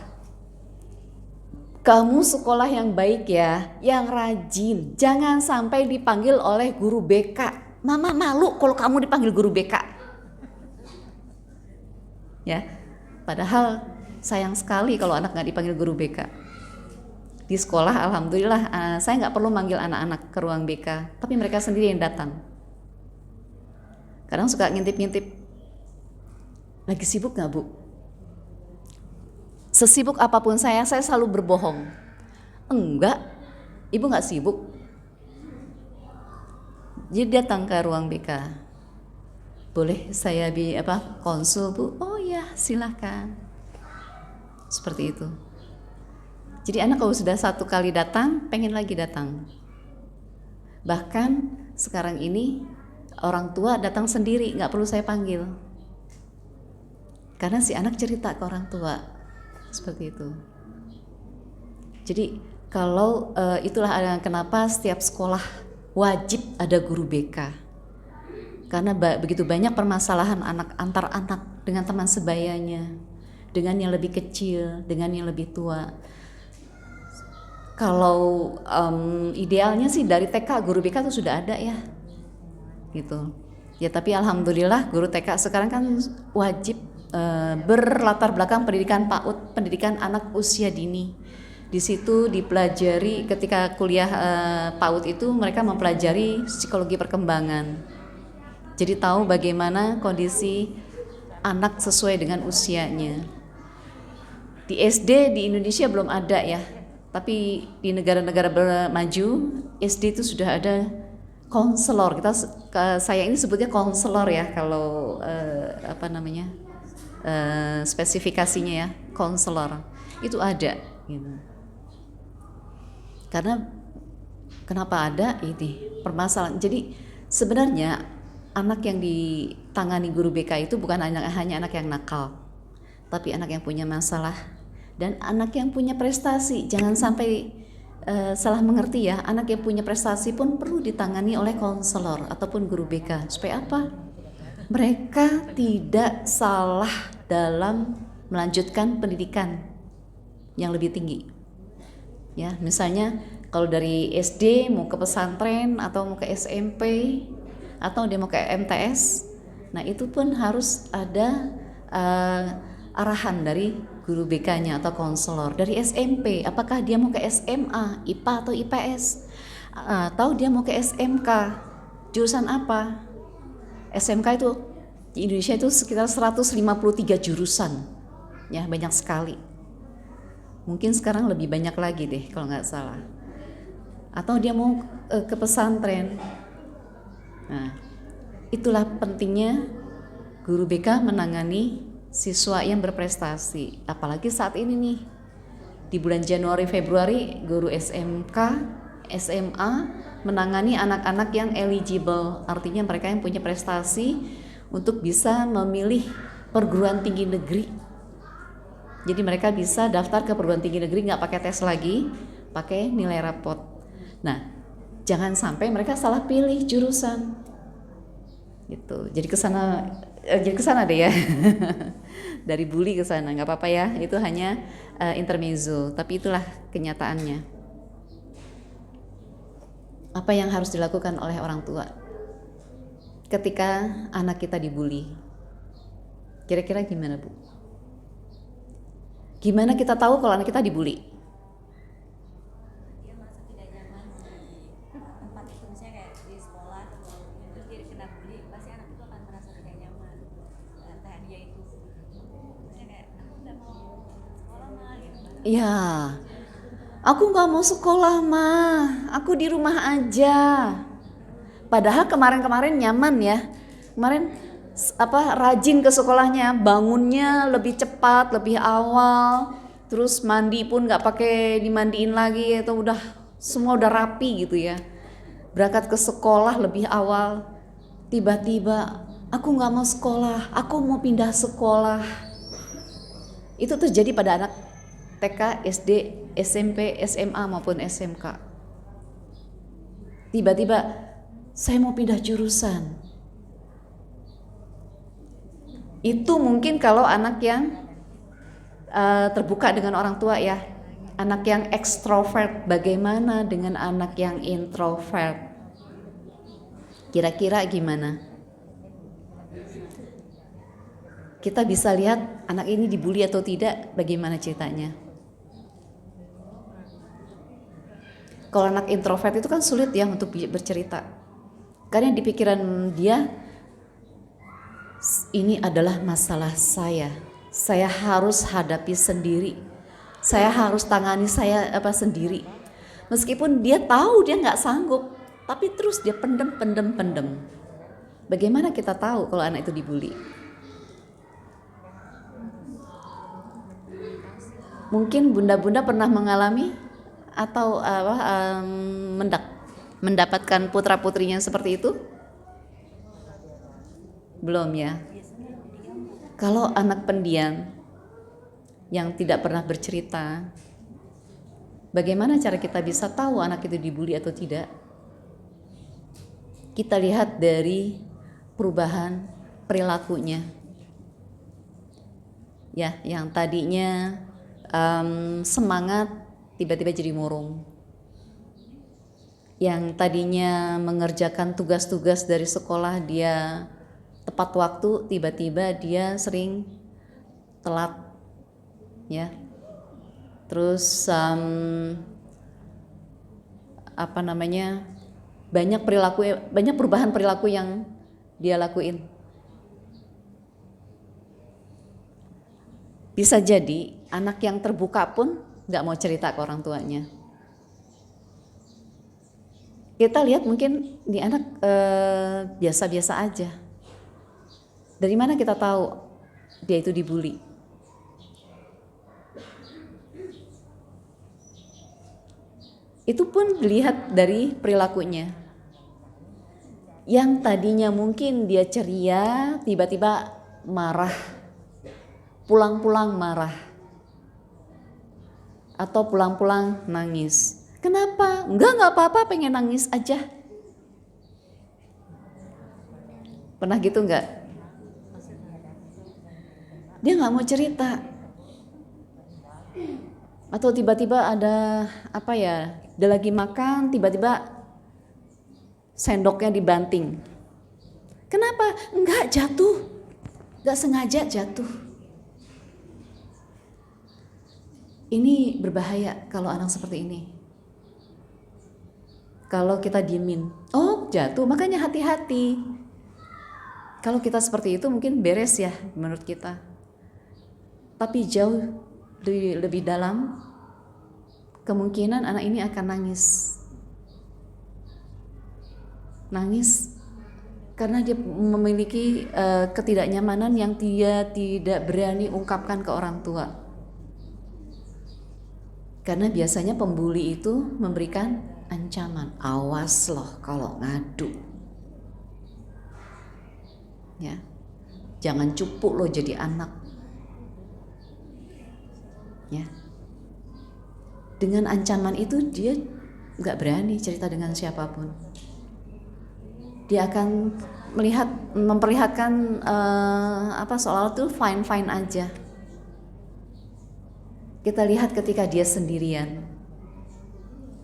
Kamu sekolah yang baik ya, yang rajin. Jangan sampai dipanggil oleh guru BK. Mama malu kalau kamu dipanggil guru BK. Ya, padahal sayang sekali kalau anak nggak dipanggil guru BK. Di sekolah alhamdulillah saya nggak perlu manggil anak-anak ke ruang BK, tapi mereka sendiri yang datang. Kadang suka ngintip-ngintip. Lagi sibuk gak bu? Sesibuk apapun saya selalu berbohong. Enggak, ibu gak sibuk. Jadi datang ke ruang BK. Boleh saya konsul bu? Oh ya silahkan. Seperti itu. Jadi anak kalau sudah satu kali datang, pengen lagi datang. Bahkan sekarang ini orang tua datang sendiri, gak perlu saya panggil. Karena si anak cerita ke orang tua seperti itu. Jadi kalau itulah kenapa setiap sekolah wajib ada guru BK. Karena begitu banyak permasalahan anak antar anak dengan teman sebayanya, dengan yang lebih kecil, dengan yang lebih tua. Kalau idealnya sih dari TK guru BK itu sudah ada ya, gitu. Ya tapi alhamdulillah guru TK sekarang kan wajib berlatar belakang pendidikan PAUD, pendidikan anak usia dini. Di situ dipelajari ketika kuliah PAUD itu mereka mempelajari psikologi perkembangan. Jadi tahu bagaimana kondisi anak sesuai dengan usianya. Di SD di Indonesia belum ada ya, tapi di negara-negara maju SD itu sudah ada konselor. Saya ini sebutnya konselor ya kalau spesifikasinya ya, konselor itu ada gitu. Karena kenapa ada ini permasalahan. Jadi sebenarnya anak yang ditangani guru BK itu bukan hanya anak yang nakal, tapi anak yang punya masalah Dan anak yang punya prestasi, jangan sampai salah mengerti ya, anak yang punya prestasi pun perlu ditangani oleh konselor ataupun guru BK. Supaya apa? Mereka tidak salah dalam melanjutkan pendidikan yang lebih tinggi. Ya, misalnya kalau dari SD mau ke pesantren atau mau ke SMP atau dia mau ke MTS, nah itu pun harus ada arahan dari guru BK-nya atau konselor. Dari SMP, apakah dia mau ke SMA, IPA atau IPS, atau dia mau ke SMK, jurusan apa? SMK itu di Indonesia itu sekitar 153 jurusan, ya banyak sekali. Mungkin sekarang lebih banyak lagi deh kalau nggak salah. Atau dia mau ke pesantren. Nah, itulah pentingnya guru BK menangani siswa yang berprestasi. Apalagi saat ini nih, di bulan Januari Februari, guru SMK, SMA menangani anak-anak yang eligible, artinya mereka yang punya prestasi untuk bisa memilih perguruan tinggi negeri. Jadi mereka bisa daftar ke perguruan tinggi negeri nggak pakai tes lagi, pakai nilai rapot. Nah, jangan sampai mereka salah pilih jurusan. Gitu. Jadi kesana deh ya. Dari bully ke sana, nggak apa-apa ya. Itu hanya intermezzo, tapi itulah kenyataannya. Apa yang harus dilakukan oleh orang tua ketika anak kita dibully? Kira-kira gimana, Bu? Gimana kita tahu kalau anak kita dibully? Dia merasa tidak nyaman di tempat itu, misalnya kayak di sekolah terus dia kena bully, pasti anak itu akan merasa tidak nyaman. Entah dia itu misalnya kayak aku nggak mau sekolah mah gitu kan. Iya, aku nggak mau sekolah mah, aku di rumah aja. Padahal kemarin-kemarin nyaman ya, kemarin rajin ke sekolahnya, bangunnya lebih cepat, lebih awal, terus mandi pun nggak pakai dimandiin lagi, atau udah semua udah rapi gitu ya. Berangkat ke sekolah lebih awal, tiba-tiba aku nggak mau sekolah, aku mau pindah sekolah. Itu terjadi pada anak TK, SD, SMP, SMA maupun SMK. Tiba-tiba saya mau pindah jurusan. Itu mungkin kalau anak yang terbuka dengan orang tua ya. Anak yang ekstrovert, bagaimana dengan anak yang introvert? Kira-kira gimana? Kita bisa lihat anak ini dibully atau tidak, bagaimana ceritanya. Kalau anak introvert itu kan sulit ya untuk bercerita. Karena di pikiran dia, ini adalah masalah saya harus hadapi sendiri, saya harus tangani sendiri. Meskipun dia tahu dia nggak sanggup, tapi terus dia pendem. Bagaimana kita tahu kalau anak itu dibully? Mungkin bunda-bunda pernah mengalami atau mendapatkan putra-putrinya seperti itu? Belum ya. Kalau anak pendiam yang tidak pernah bercerita, bagaimana cara kita bisa tahu anak itu dibully atau tidak? Kita lihat dari perubahan perilakunya. Ya, yang tadinya semangat tiba-tiba jadi murung. Yang tadinya mengerjakan tugas-tugas dari sekolah dia tepat waktu, tiba-tiba dia sering telat, ya. Terus banyak perubahan perilaku yang dia lakuin. Bisa jadi anak yang terbuka pun nggak mau cerita ke orang tuanya. Kita lihat mungkin di anak biasa-biasa aja. Dari mana kita tahu dia itu dibully? Itu pun dilihat dari perilakunya. Yang tadinya mungkin dia ceria, tiba-tiba marah. Pulang-pulang marah. atau pulang-pulang nangis. Kenapa? Enggak apa-apa, pengen nangis aja. Pernah gitu enggak? Dia nggak mau cerita. Atau tiba-tiba ada apa ya, dia lagi makan, tiba-tiba sendoknya dibanting. Kenapa? Enggak, jatuh. Enggak sengaja jatuh. Ini berbahaya kalau anak seperti ini. Kalau kita diemin, oh jatuh, makanya hati-hati. Kalau kita seperti itu mungkin beres ya menurut kita. Tapi jauh lebih dalam, kemungkinan anak ini akan nangis. Nangis karena dia memiliki ketidaknyamanan yang dia tidak berani ungkapkan ke orang tua. Karena biasanya pembuli itu memberikan ancaman, awas loh kalau ngadu. Ya. Jangan cupu loh jadi anak. Ya. Dengan ancaman itu dia nggak berani cerita dengan siapapun. Dia akan memperlihatkan seolah itu fine aja. Kita lihat ketika dia sendirian,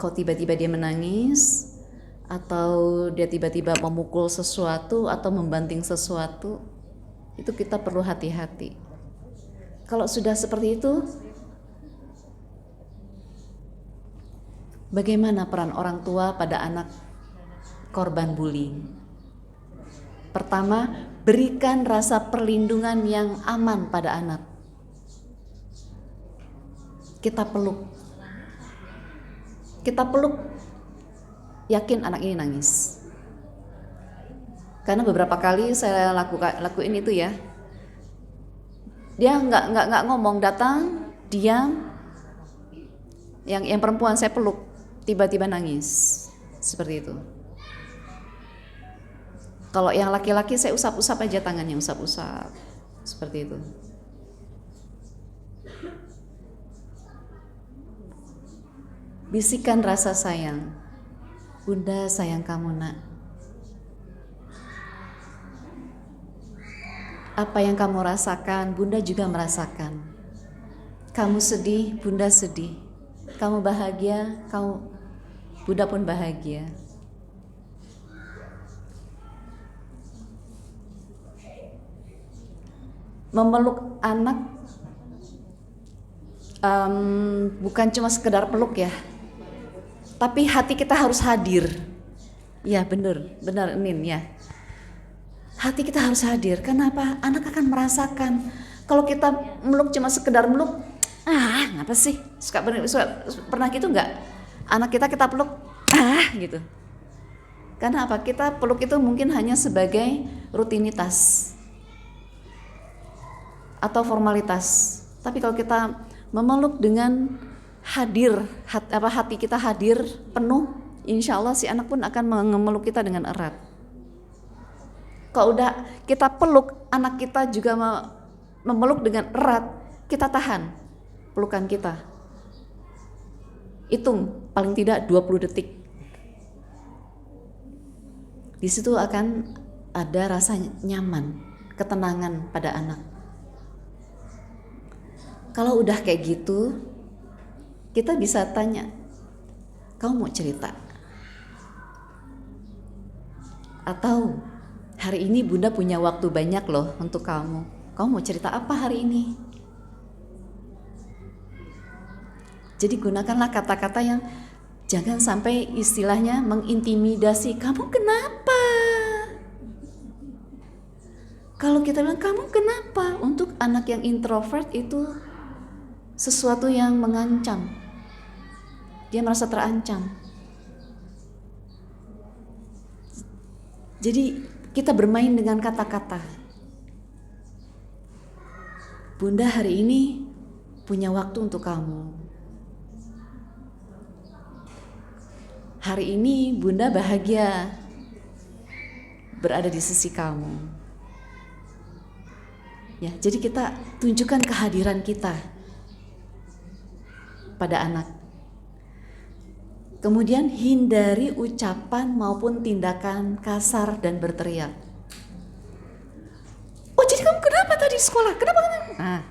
kok tiba-tiba dia menangis, atau dia tiba-tiba memukul sesuatu atau membanting sesuatu, itu kita perlu hati-hati. Kalau sudah seperti itu, bagaimana peran orang tua pada anak korban bullying? Pertama, berikan rasa perlindungan yang aman pada anak. Kita peluk, yakin anak ini nangis. Karena beberapa kali saya lakuin itu ya. Dia nggak ngomong, datang, diam. Yang perempuan saya peluk, tiba-tiba nangis, seperti itu. Kalau yang laki-laki saya usap-usap aja tangannya, usap-usap, seperti itu. Bisikan rasa sayang, Bunda sayang kamu nak. Apa yang kamu rasakan, Bunda juga merasakan. Kamu sedih, Bunda sedih. Kamu bahagia, Bunda pun bahagia. Memeluk anak bukan cuma sekedar peluk ya, tapi hati kita harus hadir. Ya benar Nin ya. Hati kita harus hadir. Kenapa? Anak akan merasakan. Kalau kita meluk cuma sekedar meluk, ngapa sih? Pernah gitu nggak? Anak kita peluk, gitu. Karena apa? Kita peluk itu mungkin hanya sebagai rutinitas atau formalitas. Tapi kalau kita memeluk dengan hadir, hati kita hadir penuh, insya Allah si anak pun akan memeluk kita dengan erat. Kalau udah kita peluk, anak kita juga memeluk dengan erat, kita tahan pelukan kita. Hitung paling tidak 20 detik. Di situ akan ada rasa nyaman, ketenangan pada anak. Kalau udah kayak gitu, kita bisa tanya, kamu mau cerita? Atau hari ini Bunda punya waktu banyak loh untuk kamu. Kamu mau cerita apa hari ini? Jadi gunakanlah kata-kata yang jangan sampai istilahnya mengintimidasi. Kamu kenapa? Kalau kita bilang kamu kenapa? Untuk anak yang introvert itu sesuatu yang mengancam. Dia merasa terancam. Jadi kita bermain dengan kata-kata. Bunda hari ini punya waktu untuk kamu. Hari ini Bunda bahagia berada di sisi kamu. Ya, jadi kita tunjukkan kehadiran kita. pada anak. Kemudian hindari ucapan maupun tindakan kasar dan berteriak. Oh, jadi kamu kenapa tadi di sekolah? Kenapa? Nah,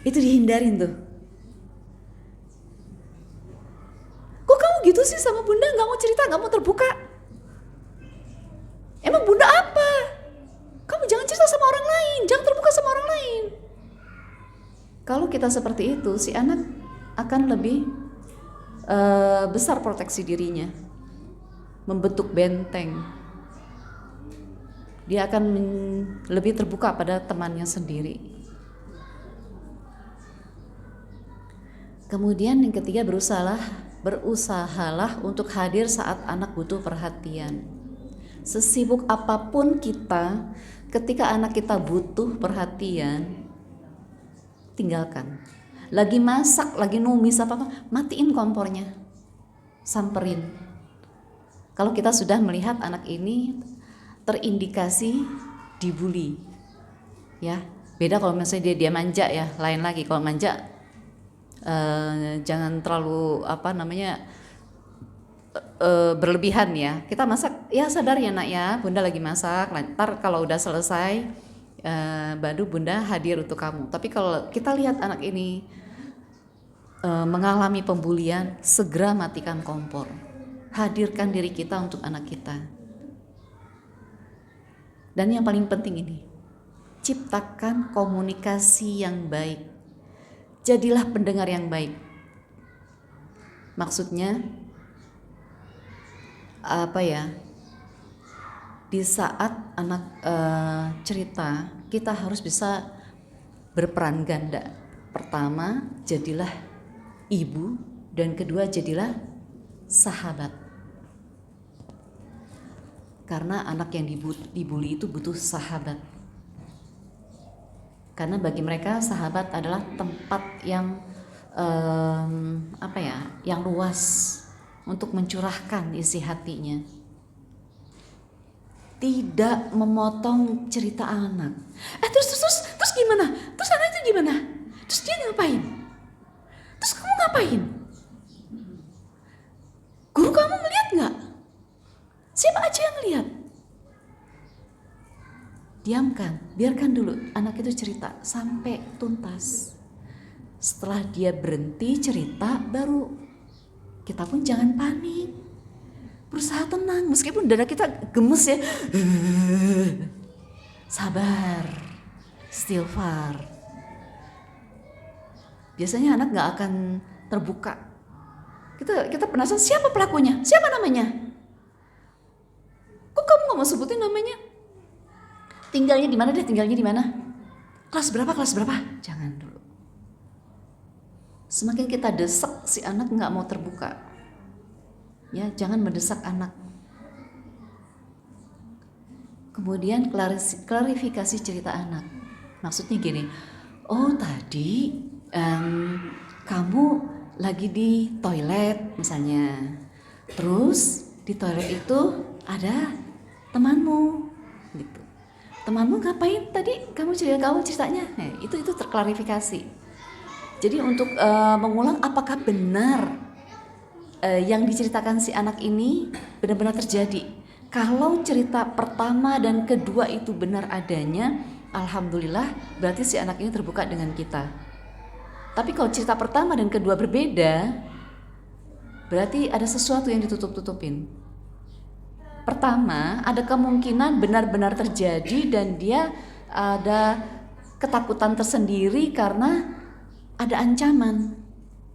itu dihindarin tuh. Kok kamu gitu sih sama bunda, gak mau cerita, gak mau terbuka? Emang bunda apa? Kamu jangan cerita sama orang lain, jangan terbuka sama orang lain. Kalau kita seperti itu, si anak akan lebih besar proteksi dirinya, membentuk benteng. Dia akan lebih terbuka pada temannya sendiri. Kemudian yang ketiga, berusahalah untuk hadir saat anak butuh perhatian. Sesibuk apapun kita, ketika anak kita butuh perhatian, tinggalkan. Lagi masak, lagi numis apa-apa, matiin kompornya, samperin. Kalau kita sudah melihat anak ini terindikasi dibully, ya beda kalau misalnya dia manja, ya lain lagi. Kalau manja jangan terlalu berlebihan ya. Kita masak, ya sadar ya nak ya, bunda lagi masak. Ntar kalau udah selesai baru bunda hadir untuk kamu. Tapi kalau kita lihat anak ini mengalami pembulian, segera matikan kompor. Hadirkan diri kita untuk anak kita. Dan yang paling penting ini, ciptakan komunikasi yang baik. Jadilah pendengar yang baik. Maksudnya apa ya? Di saat anak cerita, kita harus bisa berperan ganda. Pertama, jadilah ibu, dan kedua, jadilah sahabat. Karena anak yang dibully itu butuh sahabat. Karena bagi mereka sahabat adalah tempat yang yang luas untuk mencurahkan isi hatinya. Tidak memotong cerita anak. Terus gimana? Terus anak itu gimana? Terus dia ngapain? Terus kamu ngapain? Guru kamu melihat nggak? Siapa aja yang lihat? Diamkan, biarkan dulu anak itu cerita sampai tuntas. Setelah dia berhenti cerita, baru kita pun jangan panik. Berusaha tenang, meskipun dada kita gemes ya. Sabar, istighfar. Biasanya anak gak akan terbuka. Kita penasaran, siapa pelakunya? Siapa namanya? Kok kamu gak mau sebutin namanya? Tinggalnya di mana deh? Tinggalnya di mana? Kelas berapa? Jangan dulu. Semakin kita desak, si anak gak mau terbuka. Ya, jangan mendesak anak. Kemudian klarifikasi cerita anak. Maksudnya gini, oh tadi kamu lagi di toilet misalnya. Terus di toilet itu ada temanmu gitu. Temanmu ngapain tadi? Kamu ceritanya. Nah, itu terklarifikasi. Jadi untuk mengulang apakah benar yang diceritakan si anak ini benar-benar terjadi. Kalau cerita pertama dan kedua itu benar adanya, alhamdulillah, berarti si anak ini terbuka dengan kita. Tapi kalau cerita pertama dan kedua berbeda, berarti ada sesuatu yang ditutup-tutupin. Pertama, ada kemungkinan benar-benar terjadi dan dia ada ketakutan tersendiri karena ada ancaman.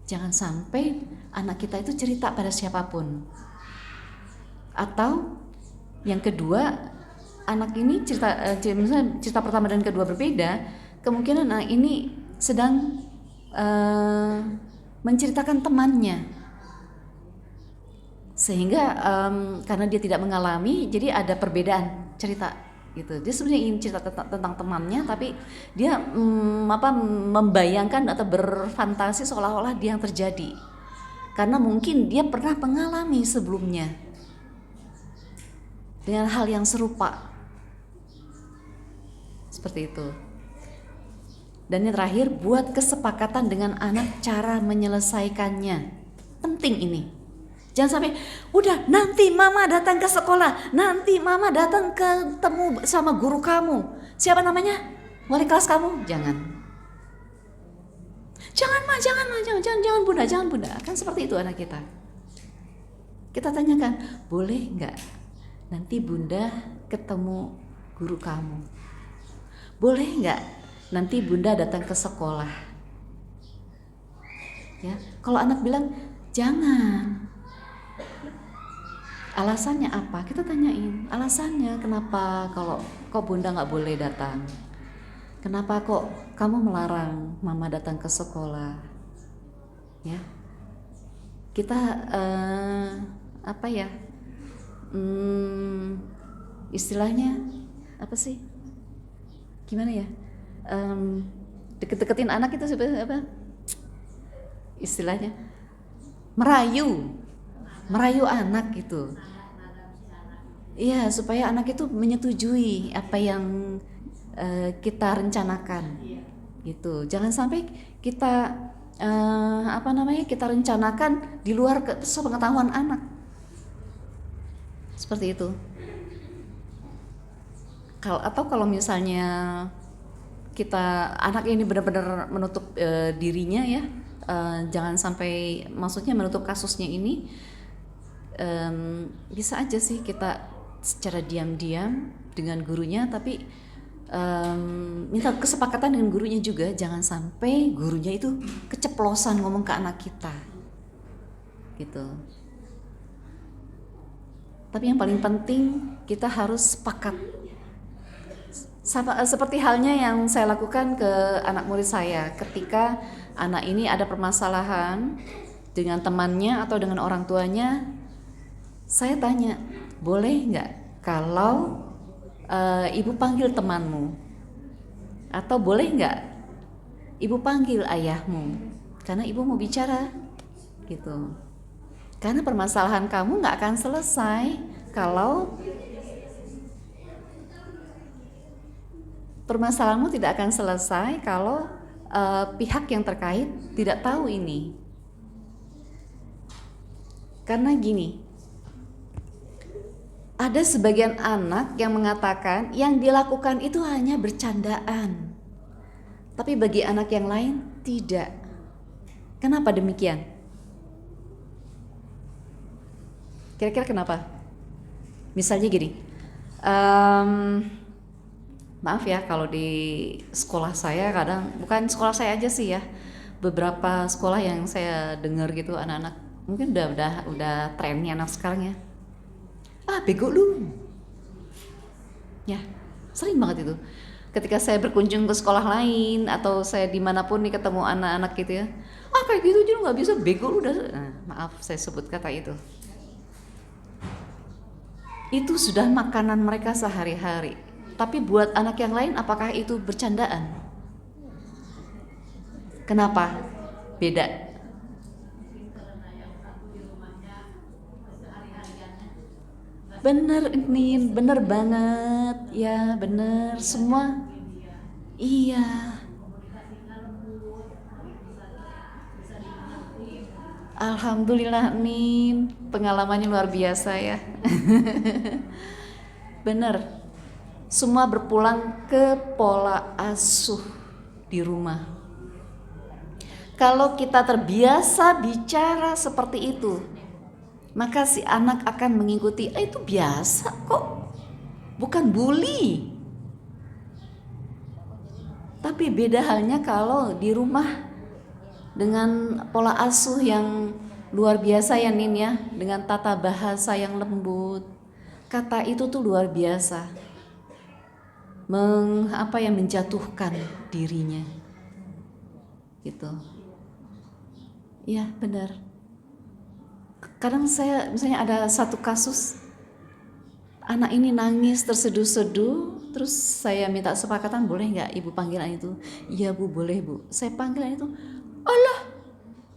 Jangan sampai anak kita itu cerita pada siapapun. Atau yang kedua, anak ini cerita pertama dan kedua berbeda, kemungkinan anak ini sedang menceritakan temannya, sehingga karena dia tidak mengalami, jadi ada perbedaan cerita gitu. Dia sebenarnya ingin cerita tentang temannya, tapi dia membayangkan atau berfantasi seolah-olah dia yang terjadi, karena mungkin dia pernah mengalami sebelumnya dengan hal yang serupa seperti itu. Dan yang terakhir, buat kesepakatan dengan anak cara menyelesaikannya. Penting ini. Jangan sampai, udah nanti mama datang ke sekolah, nanti mama datang ketemu sama guru kamu. Siapa namanya? Wali kelas kamu? Jangan. Jangan bunda. Kan seperti itu anak kita. Kita tanyakan, boleh nggak nanti bunda ketemu guru kamu? Boleh nggak nanti bunda datang ke sekolah? Ya, kalau anak bilang jangan, alasannya apa? Kita tanyain alasannya kenapa kalau kok bunda nggak boleh datang? Kenapa kok kamu melarang mama datang ke sekolah? Ya, kita apa ya? Istilahnya apa sih? Gimana ya? Deket-deketin anak itu sebenarnya apa? Istilahnya merayu anak gitu. Iya, supaya anak itu menyetujui apa yang kita rencanakan gitu. Jangan sampai kita kita rencanakan di luar sepengetahuan anak. Seperti itu. Kalau misalnya anak ini benar-benar menutup dirinya ya, jangan sampai, maksudnya menutup kasusnya ini, bisa aja sih kita secara diam-diam dengan gurunya, tapi minta kesepakatan dengan gurunya juga, jangan sampai gurunya itu keceplosan ngomong ke anak kita gitu. Tapi yang paling penting kita harus sepakat. Seperti halnya yang saya lakukan ke anak murid saya, ketika anak ini ada permasalahan dengan temannya atau dengan orang tuanya, saya tanya, boleh nggak kalau ibu panggil temanmu, atau boleh nggak ibu panggil ayahmu, karena ibu mau bicara gitu. Karena permasalahan kamu nggak akan selesai kalau permasalahanmu tidak akan selesai kalau pihak yang terkait tidak tahu ini. Karena gini, ada sebagian anak yang mengatakan yang dilakukan itu hanya bercandaan, tapi bagi anak yang lain tidak. Kenapa demikian? Kira-kira kenapa? Misalnya gini, maaf ya kalau di sekolah saya kadang, bukan sekolah saya aja sih ya, beberapa sekolah yang saya dengar gitu, anak-anak mungkin udah trennya anak sekarang ya, bego lu ya, sering banget itu ketika saya berkunjung ke sekolah lain atau saya dimanapun nih ketemu anak-anak gitu ya, kayak gitu aja lu nggak bisa, bego lu udah. Maaf saya sebut kata itu sudah makanan mereka sehari-hari. Tapi buat anak yang lain apakah itu bercandaan? Kenapa? Beda. Bener ini, bener banget. Ya bener, semua. Iya. Alhamdulillah Min, pengalamannya luar biasa ya. Bener. Semua berpulang ke pola asuh di rumah. Kalau kita terbiasa bicara seperti itu, maka si anak akan mengikuti. Itu biasa kok, bukan bully. Tapi beda halnya kalau di rumah dengan pola asuh yang luar biasa ya Nin ya, dengan tata bahasa yang lembut. Kata itu tuh luar biasa. Menjatuhkan dirinya gitu. Ya benar. Kadang saya misalnya ada satu kasus, anak ini nangis terseduh-seduh, terus saya minta sepakatan, boleh nggak ibu panggilan itu? Iya bu, boleh bu. Saya panggilan itu, alah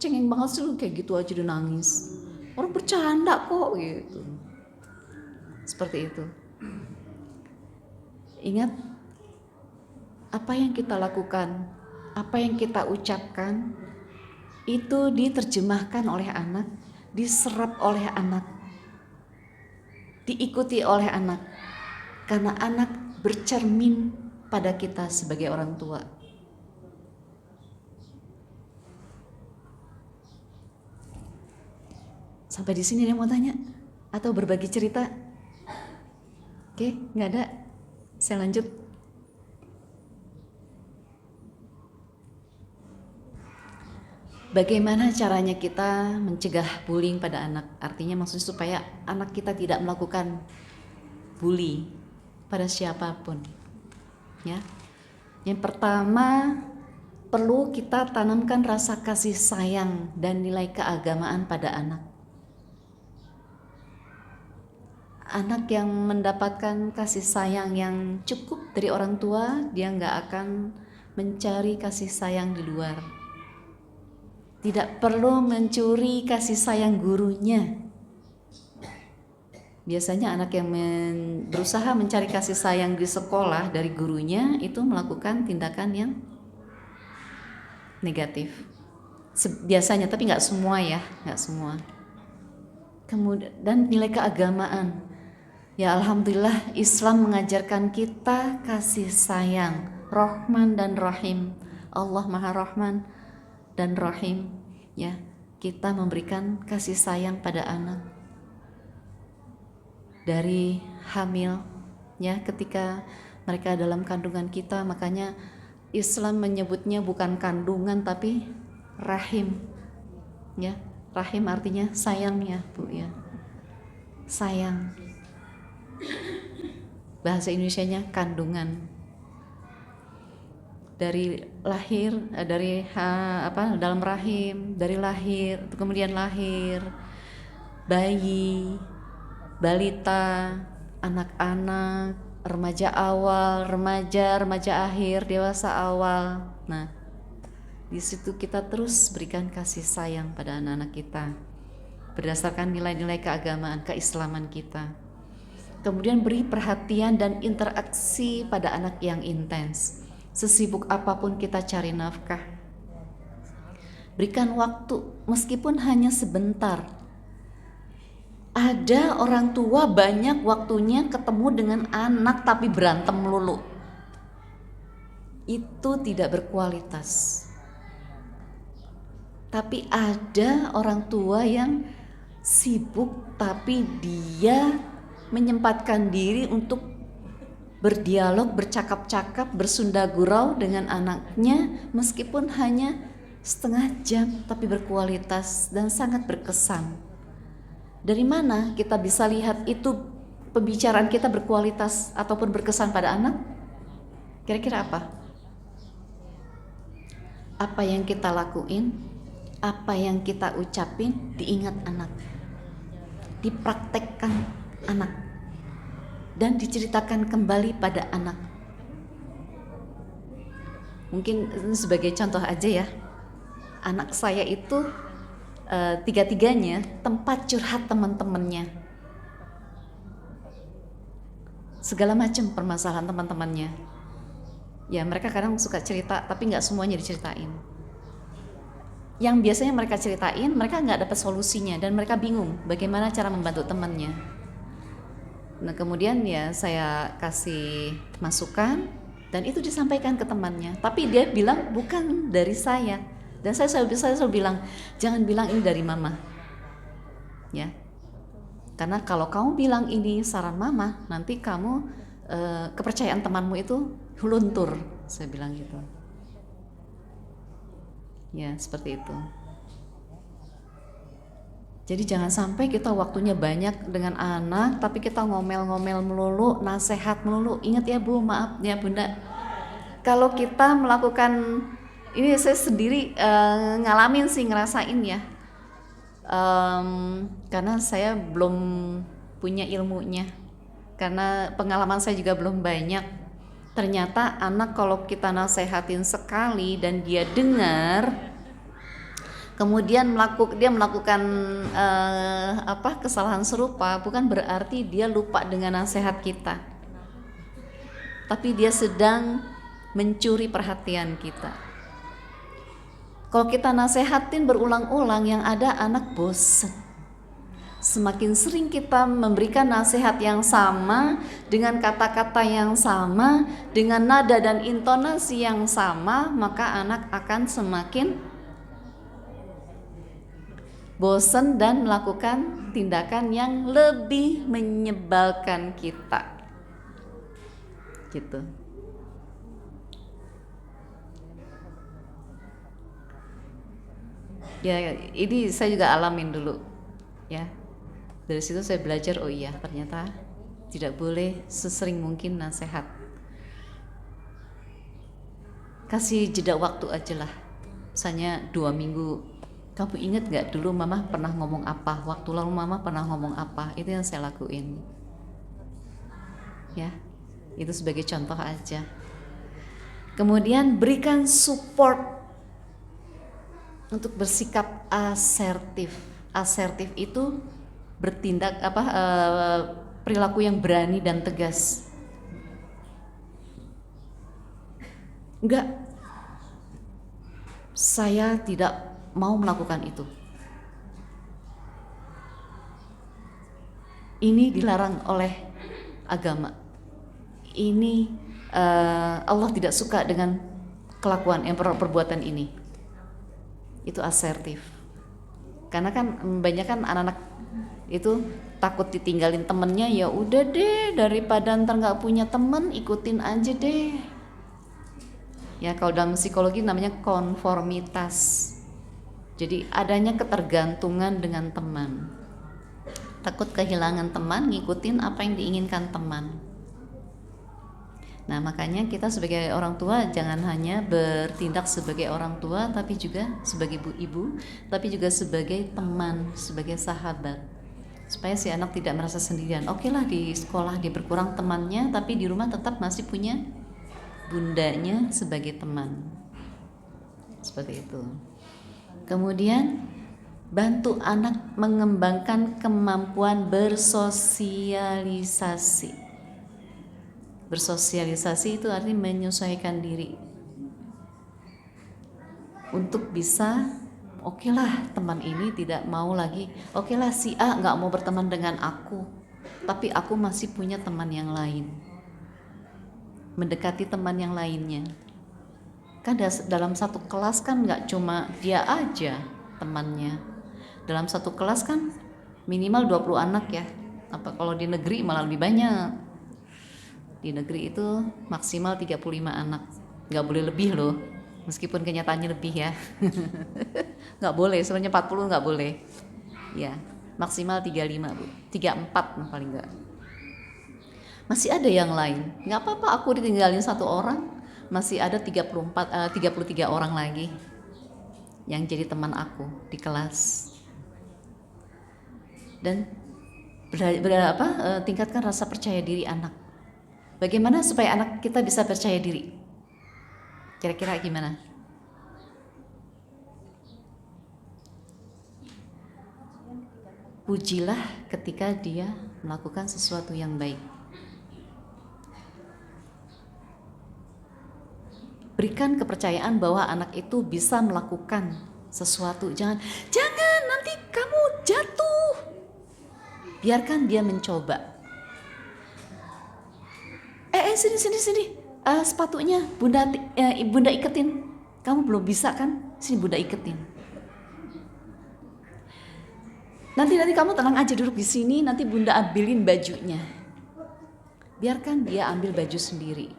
cengeng banget sih lu, kayak gitu aja udah nangis, orang bercanda kok gitu. Seperti itu. Ingat, apa yang kita lakukan apa yang kita ucapkan itu diterjemahkan oleh anak, diserap oleh anak, diikuti oleh anak, karena anak bercermin pada kita sebagai orang tua. Sampai di sini dia mau tanya atau berbagi cerita? Oke, nggak ada. Saya lanjut. Bagaimana caranya kita mencegah bullying pada anak? Artinya maksudnya supaya anak kita tidak melakukan bully pada siapapun. Ya. Yang pertama, perlu kita tanamkan rasa kasih sayang dan nilai keagamaan pada anak. Anak yang mendapatkan kasih sayang yang cukup dari orang tua, dia nggak akan mencari kasih sayang di luar. Tidak perlu mencuri kasih sayang gurunya. Biasanya anak yang berusaha mencari kasih sayang di sekolah dari gurunya itu melakukan tindakan yang negatif. Biasanya, tapi nggak semua ya, nggak semua. Kemudian dan nilai keagamaan. Ya alhamdulillah Islam mengajarkan kita kasih sayang, Rahman dan Rahim. Allah Maha Rahman dan Rahim. Ya, kita memberikan kasih sayang pada anak dari hamil, ya, ketika mereka dalam kandungan kita. Makanya Islam menyebutnya bukan kandungan tapi rahim. Ya, rahim artinya sayang ya, Bu ya. Sayang. Bahasa Indonesianya kandungan. Dari lahir, dalam rahim, dari lahir, kemudian lahir, bayi, balita, anak-anak, remaja awal, remaja akhir, dewasa awal. Nah, di situ kita terus berikan kasih sayang pada anak-anak kita berdasarkan nilai-nilai keagamaan, keislaman kita. Kemudian beri perhatian dan interaksi pada anak yang intens. Sesibuk apapun kita cari nafkah, berikan waktu meskipun hanya sebentar. Ada orang tua banyak waktunya ketemu dengan anak tapi berantem melulu. Itu tidak berkualitas. Tapi ada orang tua yang sibuk tapi dia menyempatkan diri untuk berdialog, bercakap-cakap, bersunda gurau dengan anaknya meskipun hanya setengah jam tapi berkualitas dan sangat berkesan. Dari mana kita bisa lihat itu pembicaraan kita berkualitas ataupun berkesan pada anak? Kira-kira apa? Apa yang kita lakuin, apa yang kita ucapin diingat anak, dipraktekkan anak, dan diceritakan kembali pada anak. Mungkin sebagai contoh aja ya, anak saya itu tiga-tiganya tempat curhat teman-temannya, segala macam permasalahan teman-temannya. Ya mereka kadang suka cerita tapi nggak semuanya diceritain. Yang biasanya mereka ceritain, mereka nggak dapat solusinya dan mereka bingung bagaimana cara membantu temannya. Nah kemudian ya saya kasih masukan dan itu disampaikan ke temannya. Tapi dia bilang bukan dari saya. Dan saya selalu bilang jangan bilang ini dari mama. Ya. Karena kalau kamu bilang ini saran mama, nanti kamu kepercayaan temanmu itu luntur. Saya bilang gitu. Ya seperti itu. Jadi jangan sampai kita waktunya banyak dengan anak tapi kita ngomel-ngomel melulu, nasihat melulu. Ingat ya Bu, maaf ya Bunda, kalau kita melakukan ini saya sendiri ngalamin sih, ngerasain ya, karena saya belum punya ilmunya, karena pengalaman saya juga belum banyak. Ternyata anak kalau kita nasehatin sekali dan dia dengar, kemudian dia melakukan kesalahan serupa, bukan berarti dia lupa dengan nasihat kita, tapi dia sedang mencuri perhatian kita. Kalau kita nasehatin berulang-ulang, yang ada anak bosen. Semakin sering kita memberikan nasihat yang sama, dengan kata-kata yang sama, dengan nada dan intonasi yang sama, maka anak akan semakin bosen dan melakukan tindakan yang lebih menyebalkan kita. Gitu. Ya, ini saya juga alamin dulu. Ya. Dari situ saya belajar, oh iya, ternyata tidak boleh sesering mungkin nasihat. Kasih jeda waktu aja lah. Misalnya 2 minggu. Kamu ingat gak dulu mama pernah ngomong apa? Waktu lalu mama pernah ngomong apa? Itu yang saya lakuin. Ya, itu sebagai contoh aja. Kemudian berikan support untuk bersikap asertif. Asertif itu bertindak perilaku yang berani dan tegas. Enggak, saya tidak mau melakukan itu. Ini dilarang oleh agama. Ini Allah tidak suka dengan kelakuan perbuatan ini. Itu asertif. Karena kan banyak kan anak-anak itu takut ditinggalin temennya, ya udah deh, daripada ntar nggak punya temen, ikutin aja deh. Ya, kalau dalam psikologi namanya konformitas. Jadi adanya ketergantungan dengan teman. Takut kehilangan teman, ngikutin apa yang diinginkan teman. Nah, makanya kita sebagai orang tua jangan hanya bertindak sebagai orang tua, tapi juga sebagai ibu, tapi juga sebagai teman, sebagai sahabat, supaya si anak tidak merasa sendirian. Oke lah, di sekolah dia berkurang temannya, tapi di rumah tetap masih punya bundanya sebagai teman. Seperti itu. Kemudian bantu anak mengembangkan kemampuan bersosialisasi. Bersosialisasi itu artinya menyesuaikan diri untuk bisa, oke lah, teman ini tidak mau lagi, oke lah, si A nggak mau berteman dengan aku, tapi aku masih punya teman yang lain. Mendekati teman yang lainnya. Kan dalam satu kelas kan nggak cuma dia aja temannya. Dalam satu kelas kan minimal 20 anak ya. Apa kalau di negeri malah lebih banyak. Di negeri itu maksimal 35 anak. Nggak boleh lebih loh. Meskipun kenyataannya lebih ya. Nggak boleh, sebenarnya 40 nggak boleh. Ya, maksimal 35 Bu. 34 paling nggak. Masih ada yang lain. Nggak apa-apa aku ditinggalin satu orang. Masih ada 33 orang lagi yang jadi teman aku di kelas. Dan tingkatkan rasa percaya diri anak. Bagaimana supaya anak kita bisa percaya diri? Kira-kira gimana? Pujilah ketika dia melakukan sesuatu yang baik. Berikan kepercayaan bahwa anak itu bisa melakukan sesuatu. Jangan nanti kamu jatuh. Biarkan dia mencoba. Sini. Sepatunya bunda iketin. Kamu belum bisa kan? Sini bunda iketin. Nanti kamu tenang aja duduk di sini. Nanti bunda ambilin bajunya. Biarkan dia ambil baju sendiri.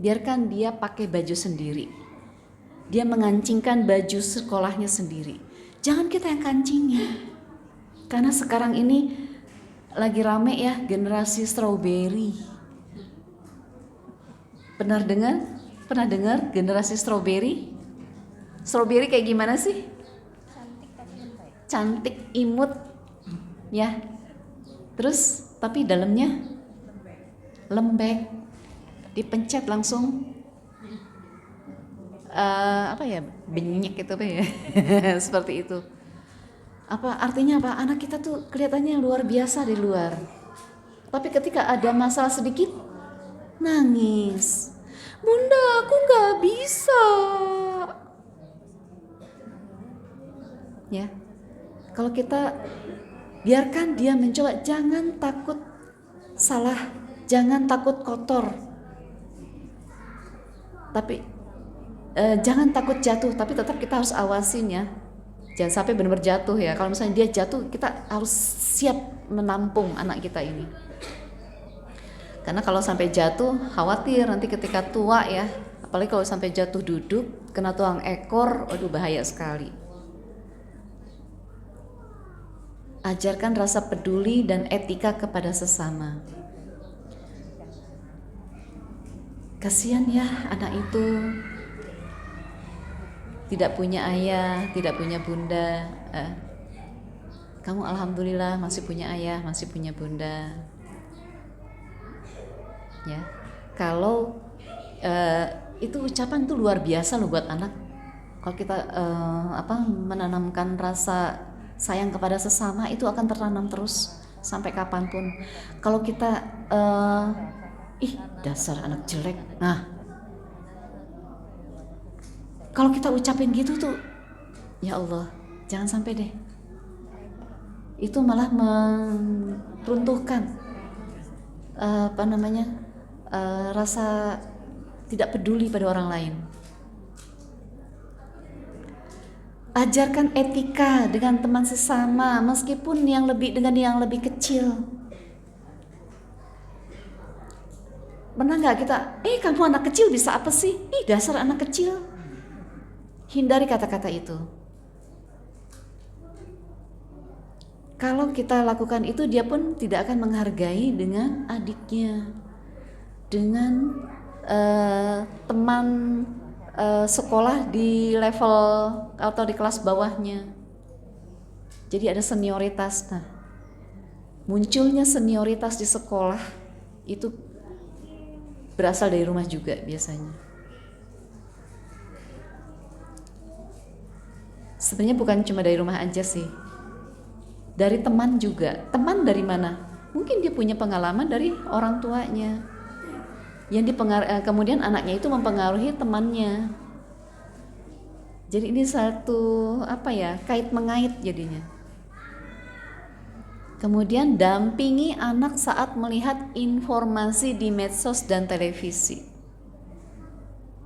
Biarkan dia pakai baju sendiri. Dia mengancingkan baju sekolahnya sendiri. Jangan kita yang kancingin. Karena sekarang ini lagi rame ya generasi strawberry. Pernah dengar generasi strawberry? Strawberry kayak gimana sih? Cantik, imut, ya. Terus tapi dalamnya lembek, dipencet langsung benyek gitu ya. Seperti itu. Artinya apa? Anak kita tuh kelihatannya luar biasa di luar. Tapi ketika ada masalah sedikit, nangis. Bunda, aku gak bisa. Ya. Kalau kita biarkan dia mencoba, jangan takut salah, jangan takut kotor. Tapi jangan takut jatuh, tapi tetap kita harus awasin ya. Jangan sampai benar-benar jatuh ya. Kalau misalnya dia jatuh, kita harus siap menampung anak kita ini. Karena kalau sampai jatuh, khawatir nanti ketika tua ya, apalagi kalau sampai jatuh duduk, kena tulang ekor, aduh bahaya sekali. Ajarkan rasa peduli dan etika kepada sesama. Kasihan ya anak itu tidak punya ayah, tidak punya bunda. Kamu alhamdulillah masih punya ayah, masih punya bunda. Ya, kalau itu ucapan tuh luar biasa loh buat anak. Kalau kita menanamkan rasa sayang kepada sesama, itu akan tertanam terus sampai kapanpun. Kalau kita dasar anak jelek, nah kalau kita ucapin gitu tuh, ya Allah, jangan sampai deh. Itu malah meruntuhkan rasa tidak peduli pada orang lain. Ajarkan etika dengan teman sesama, meskipun dengan yang lebih kecil. Pernah nggak kita, kamu anak kecil bisa apa sih? Dasar anak kecil. Hindari kata-kata itu. Kalau kita lakukan itu, dia pun tidak akan menghargai dengan adiknya, dengan teman sekolah di level atau di kelas bawahnya. Jadi ada senioritas. Nah, munculnya senioritas di sekolah itu berasal dari rumah juga biasanya. Sebenarnya bukan cuma dari rumah aja sih, dari teman juga. Teman dari mana? Mungkin dia punya pengalaman dari orang tuanya, yang kemudian anaknya itu mempengaruhi temannya. Jadi ini satu kait mengait jadinya. Kemudian dampingi anak saat melihat informasi di medsos dan televisi.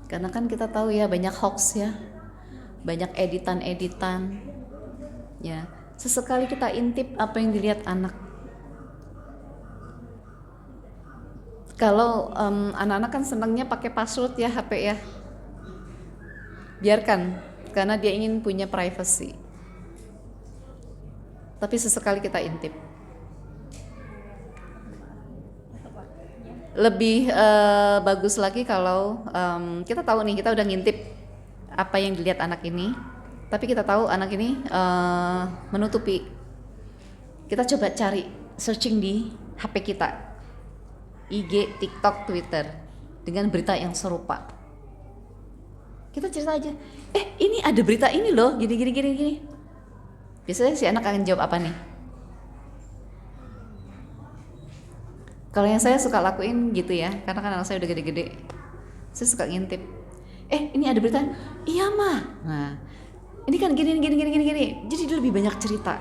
Karena kan kita tahu ya, banyak hoax ya, banyak editan-editan. Ya, sesekali kita intip apa yang dilihat anak. Kalau anak-anak kan senangnya pakai password ya HP ya. Biarkan, karena dia ingin punya privacy. Tapi sesekali kita intip. Lebih bagus lagi kalau kita tahu nih, kita udah ngintip apa yang dilihat anak ini, tapi kita tahu anak ini menutupi. Kita coba cari, searching di HP kita, IG, TikTok, Twitter, dengan berita yang serupa. Kita cerita aja, ini ada berita ini loh, gini. Biasanya si anak akan jawab apa nih? Kalau yang saya suka lakuin gitu ya, karena kan anak saya udah gede-gede, saya suka ngintip. Ini ada berita? Iya mah. Nah, ini kan gini. Jadi dia lebih banyak cerita.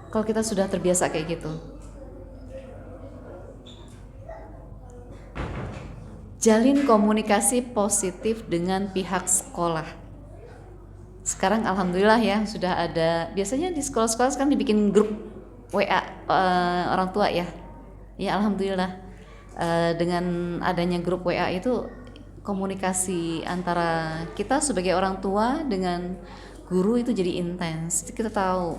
Kalau kita sudah terbiasa kayak gitu. Jalin komunikasi positif dengan pihak sekolah. Sekarang alhamdulillah ya, sudah ada, biasanya di sekolah-sekolah sekarang dibikin grup WA orang tua ya. Ya alhamdulillah, dengan adanya grup WA itu komunikasi antara kita sebagai orang tua dengan guru itu jadi intens. Kita tahu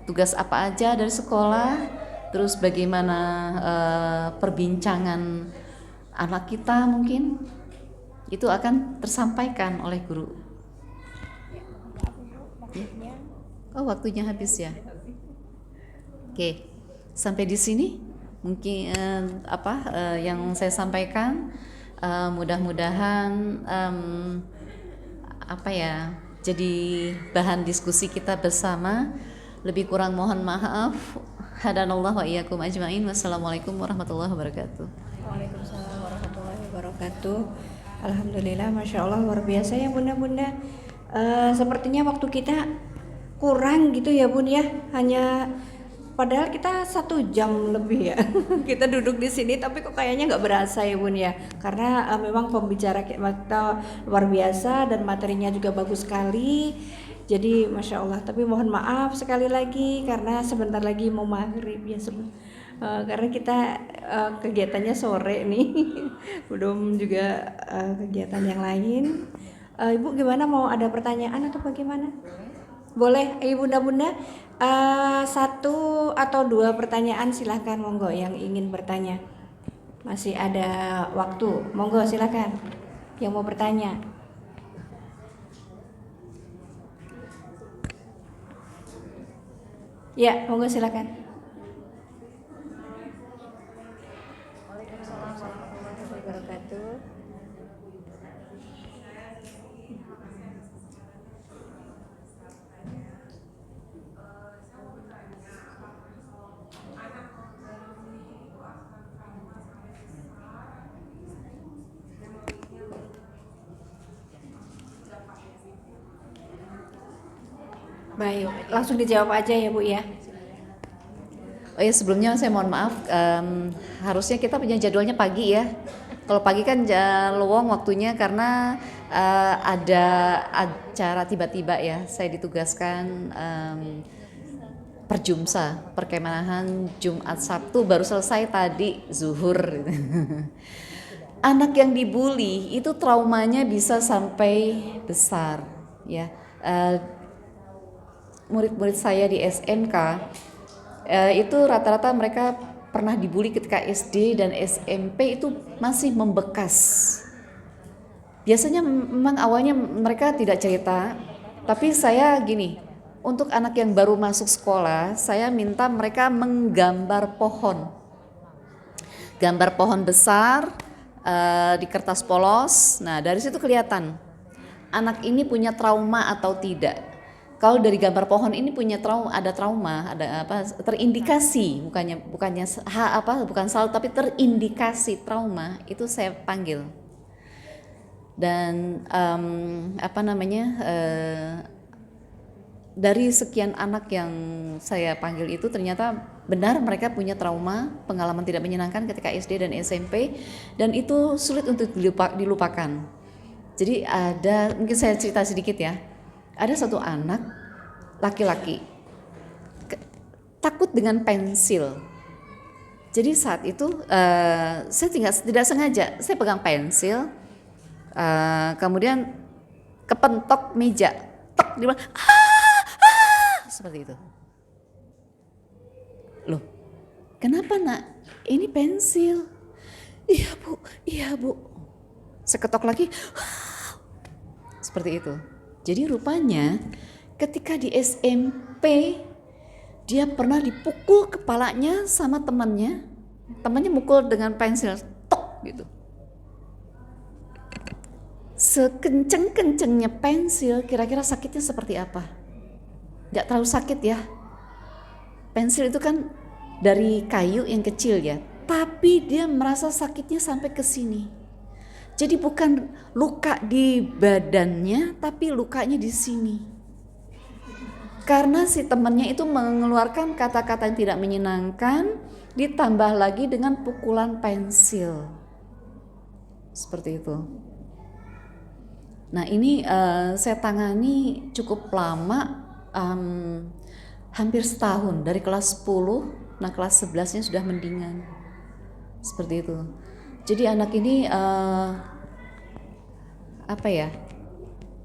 tugas apa aja dari sekolah, terus bagaimana perbincangan anak kita mungkin itu akan tersampaikan oleh guru. Ya. Oh, waktunya habis ya. Oke, sampai di sini mungkin yang saya sampaikan. Mudah-mudahan jadi bahan diskusi kita bersama. Lebih kurang mohon maaf. Hadanallahu wa iyyakum ajmain. Wassalamualaikum warahmatullahi wabarakatuh. Waalaikumsalam warahmatullahi wabarakatuh. Alhamdulillah, masya Allah, luar biasa ya bunda-bunda. Sepertinya waktu kita kurang gitu ya Bun ya, hanya padahal kita 1 jam lebih ya kita duduk di sini, tapi kok kayaknya nggak berasa ya Bun ya, karena memang pembicara kita luar biasa dan materinya juga bagus sekali. Jadi Masya Allah, tapi mohon maaf sekali lagi karena sebentar lagi mau maghrib ya karena kita kegiatannya sore nih belum juga kegiatan yang lain. Ibu gimana, mau ada pertanyaan atau bagaimana? Boleh bunda-bunda, 1 atau 2 pertanyaan silahkan, monggo yang ingin bertanya. Masih ada waktu, monggo silahkan yang mau bertanya. Ya, monggo silahkan. Waalaikumsalam warahmatullahi wabarakatuh. Baik, langsung dijawab aja ya Bu ya. Oh ya, sebelumnya saya mohon maaf, harusnya kita punya jadwalnya pagi ya. Kalau pagi kan luang waktunya karena ada acara tiba-tiba ya. Saya ditugaskan perjumsa, perkemahan Jumat Sabtu, baru selesai tadi zuhur. Anak yang dibully itu traumanya bisa sampai besar ya. Murid-murid saya di SMK itu rata-rata mereka pernah dibully ketika SD dan SMP, itu masih membekas. Biasanya memang awalnya mereka tidak cerita, tapi saya gini, untuk anak yang baru masuk sekolah, saya minta mereka menggambar pohon. Gambar pohon besar di kertas polos. Nah, dari situ kelihatan anak ini punya trauma atau tidak. Kalau dari gambar pohon ini punya trauma, ada terindikasi, bukan salah, tapi terindikasi trauma, itu saya panggil. Dan dari sekian anak yang saya panggil itu ternyata benar mereka punya trauma, pengalaman tidak menyenangkan ketika SD dan SMP, dan itu sulit untuk dilupakan. Jadi mungkin saya cerita sedikit ya. Ada satu anak laki-laki takut dengan pensil. Jadi saat itu saya tidak sengaja saya pegang pensil, kemudian kepentok meja, tek, dia bilang seperti itu. Loh, kenapa nak? Ini pensil. Iya bu. Seketok lagi, seperti itu. Jadi rupanya ketika di SMP dia pernah dipukul kepalanya sama temannya mukul dengan pensil, tok gitu. Sekenceng-kencengnya pensil, kira-kira sakitnya seperti apa? Nggak terlalu sakit ya. Pensil itu kan dari kayu yang kecil ya, tapi dia merasa sakitnya sampai ke sini. Jadi bukan luka di badannya, tapi lukanya di sini. Karena si temannya itu mengeluarkan kata-kata yang tidak menyenangkan, ditambah lagi dengan pukulan pensil. Seperti itu. Nah ini saya tangani cukup lama, hampir setahun, dari kelas 10, nah kelas 11-nya sudah mendingan. Seperti itu. Jadi anak ini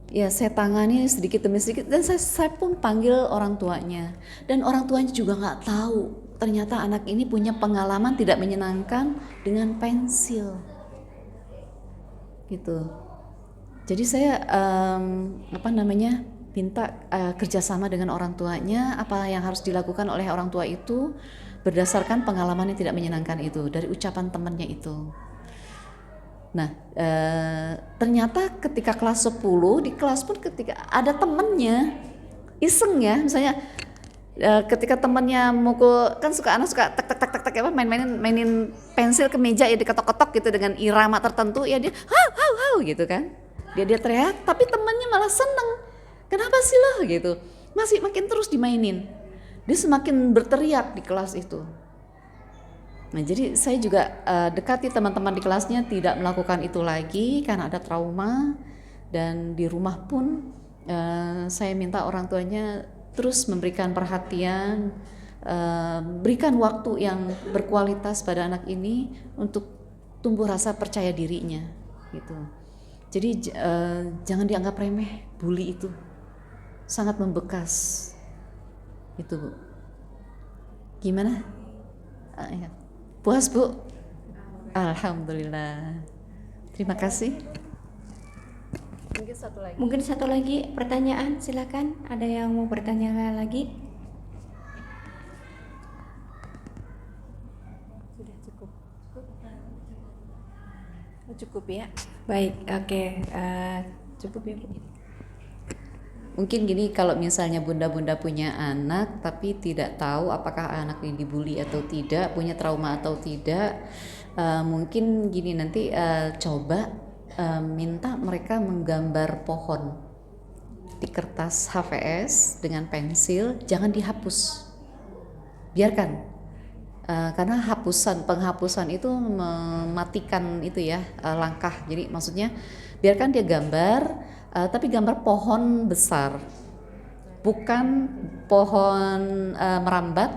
ya saya tangani sedikit demi sedikit, dan saya pun panggil orang tuanya, dan orang tuanya juga nggak tahu ternyata anak ini punya pengalaman tidak menyenangkan dengan pensil gitu. Jadi saya minta kerjasama dengan orang tuanya, apa yang harus dilakukan oleh orang tua itu berdasarkan pengalaman yang tidak menyenangkan itu dari ucapan temannya itu. Nah, ternyata ketika kelas 10, di kelas pun ketika ada temennya iseng ya, misalnya ketika temennya mukul, kan anak suka tek mainin pensil ke meja ya, diketok-ketok gitu dengan irama tertentu ya, dia hau gitu kan, dia teriak, tapi temennya malah seneng. Kenapa sih lo gitu? masih makin terus dimainin. Dia semakin berteriak di kelas itu. Nah, jadi saya juga dekati teman-teman di kelasnya tidak melakukan itu lagi karena ada trauma, dan di rumah pun saya minta orang tuanya terus memberikan perhatian, berikan waktu yang berkualitas pada anak ini untuk tumbuh rasa percaya dirinya gitu. Jadi jangan dianggap remeh, bully itu sangat membekas itu, Bu. Gimana? Ya. Puas, Bu? Alhamdulillah. Terima kasih. Mungkin satu lagi pertanyaan, silakan. Ada yang mau bertanya lagi? Sudah cukup. Cukup ya. Baik, oke. Cukup ya, Bu. Mungkin gini, kalau misalnya bunda-bunda punya anak tapi tidak tahu apakah anak ini dibully atau tidak, punya trauma atau tidak, mungkin gini, nanti coba minta mereka menggambar pohon di kertas HVS dengan pensil, jangan dihapus, biarkan, karena penghapusan itu mematikan itu ya, langkah. Jadi maksudnya biarkan dia gambar, tapi gambar pohon besar, bukan pohon merambat,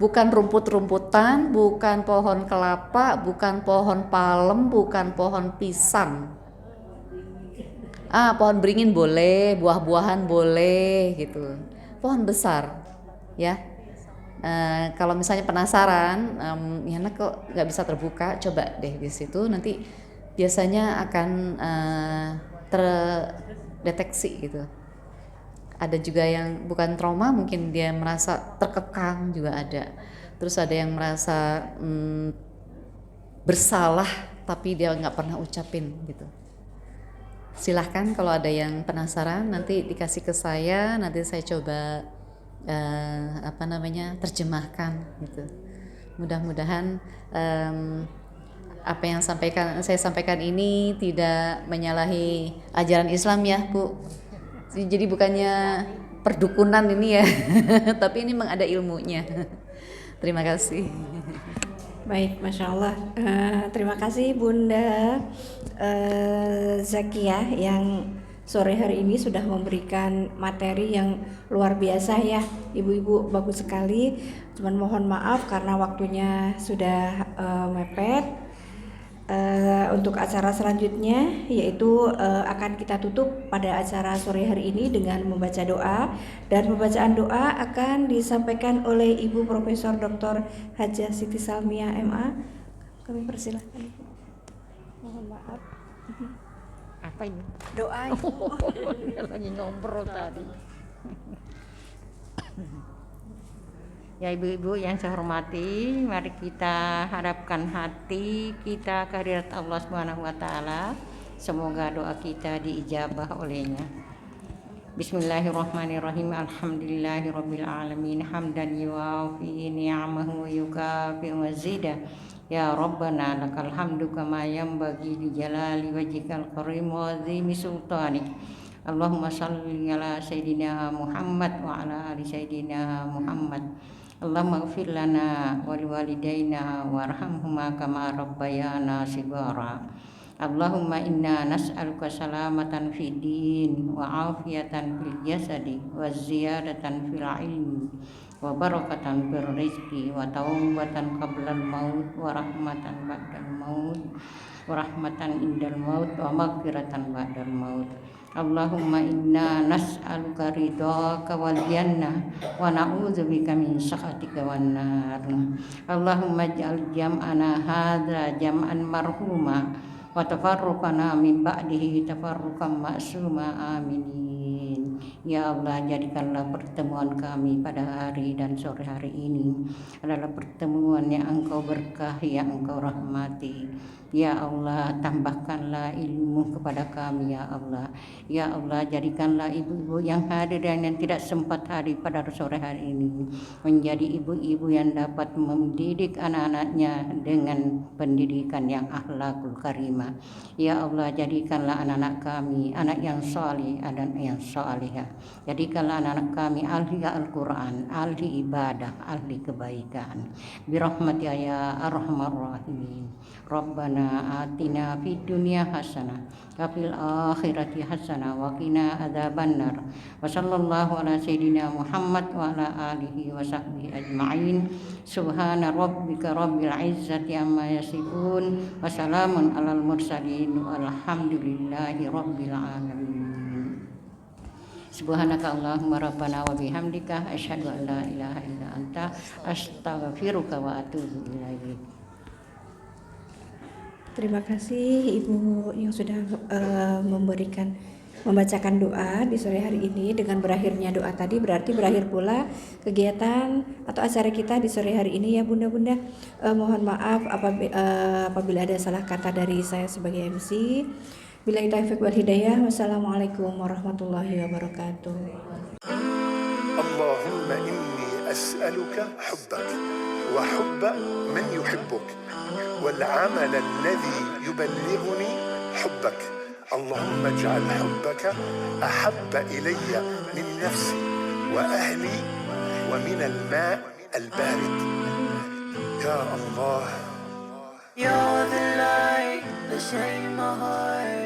bukan rumput-rumputan, bukan pohon kelapa, bukan pohon palem, bukan pohon pisang. Pohon beringin boleh, buah-buahan boleh gitu. Pohon besar, ya. Kalau misalnya penasaran, ya anak kok nggak bisa terbuka, coba deh di situ, nanti biasanya akan terdeteksi gitu. Ada juga yang bukan trauma, mungkin dia merasa terkekang juga ada. Terus ada yang merasa bersalah tapi dia nggak pernah ucapin gitu. Silahkan kalau ada yang penasaran nanti dikasih ke saya, nanti saya coba terjemahkan gitu. Mudah-mudahan apa yang saya sampaikan ini tidak menyalahi ajaran Islam ya, Bu. Jadi bukannya perdukunan ini ya, tapi ini memang ada ilmunya. Terima kasih. Baik, Masya Allah. Terima kasih Bunda Zakiah yang sore hari ini sudah memberikan materi yang luar biasa ya. Ibu-ibu bagus sekali. Cuman mohon maaf karena waktunya sudah mepet. Untuk acara selanjutnya yaitu akan kita tutup pada acara sore hari ini dengan membaca doa, dan pembacaan doa akan disampaikan oleh Ibu Profesor Dr. Hajah Siti Salmiah MA. Kami persilahkan. Mohon maaf. Apa ini? Doa. Lagi ngobrol tadi. Ya ibu-ibu yang saya hormati, mari kita harapkan hati kita kehadirat Allah Subhanahu wa taala. Semoga doa kita diijabah olehnya. Bismillahirrahmanirrahim. Alhamdulillahirabbil alamin. Hamdan yuwafi ni'amahu wa yukafi mazidah. Ya Rabbana lakal hamdu kama yanbaghi li jalali wajhikal karim wa azimi sultanik. Allahumma shalli ala sayyidina Muhammad wa ala ali sayyidina Muhammad. Allahumma ighfir lana wa liwalidayna warhamhuma kama rabbayana shighara. Allahumma inna nas'aluka salamatan fid din wa afiyatan fil jasadi wa ziyadatan fil ilmi wa barakatan fil rizqi wa taubatan qablal maut wa rahmatan ba'dal maut wa rahmatan indal maut wa maghfiratan ba'dal maut. Allahumma inna nas'aluka ridhaka wal jannah wa na'udzubika min sakhatika wan nar. Allahumma ij'al jam'ana hadza jam'an marhuma wa tafarruqana min ba'dihi tafarruqan ma'suma. Amin. Ya Allah, jadikanlah pertemuan kami pada hari dan sore hari ini adalah pertemuan yang Engkau berkahi, yang Engkau rahmati. Ya Allah, tambahkanlah ilmu kepada kami ya Allah. Ya Allah, jadikanlah ibu-ibu yang hadir dan yang tidak sempat hadir pada sore hari ini menjadi ibu-ibu yang dapat mendidik anak-anaknya dengan pendidikan yang akhlakul karimah. Ya Allah, jadikanlah anak-anak kami anak yang saleh dan yang saleh. salihah. Jadikanlah anak-anak kami ahli Al-Quran, ahli ibadah, ahli kebaikan. Birahmati ya arhamar rahimin. Rabbana atina fid dunya hasanah wa fil akhirati hasanah wa qina adzabannar. Wa sallallahu ala sayyidina Muhammad wa ala alihi wa sahbihi ajma'in. Subhana rabbika rabbil izzati amma yasifun wa salamun alal mursalin walhamdulillahi rabbil alamin. Subhanaka Allahumma rabbana wa bihamdika asyhadu an la ilaha illa anta astaghfiruka wa atubu ilaik. Terima kasih Ibu yang sudah membacakan doa di sore hari ini. Dengan berakhirnya doa tadi berarti berakhir pula kegiatan atau acara kita di sore hari ini ya Bunda-bunda. Mohon maaf apabila ada salah kata dari saya sebagai MC. Billahi taufiq wal hidayah. Wassalamualaikum warahmatullahi wabarakatuh. Allahumma inni as'aluka hubbak wa hubba man yuhibbuk wal 'amal alladhi yuballighuni hubbak. Allahumma ij'al hubbaka ahabba ilayya min nafsi wa ahli wa min al-ma' al-barid. Ya Allah, You're the light, the shade in my heart.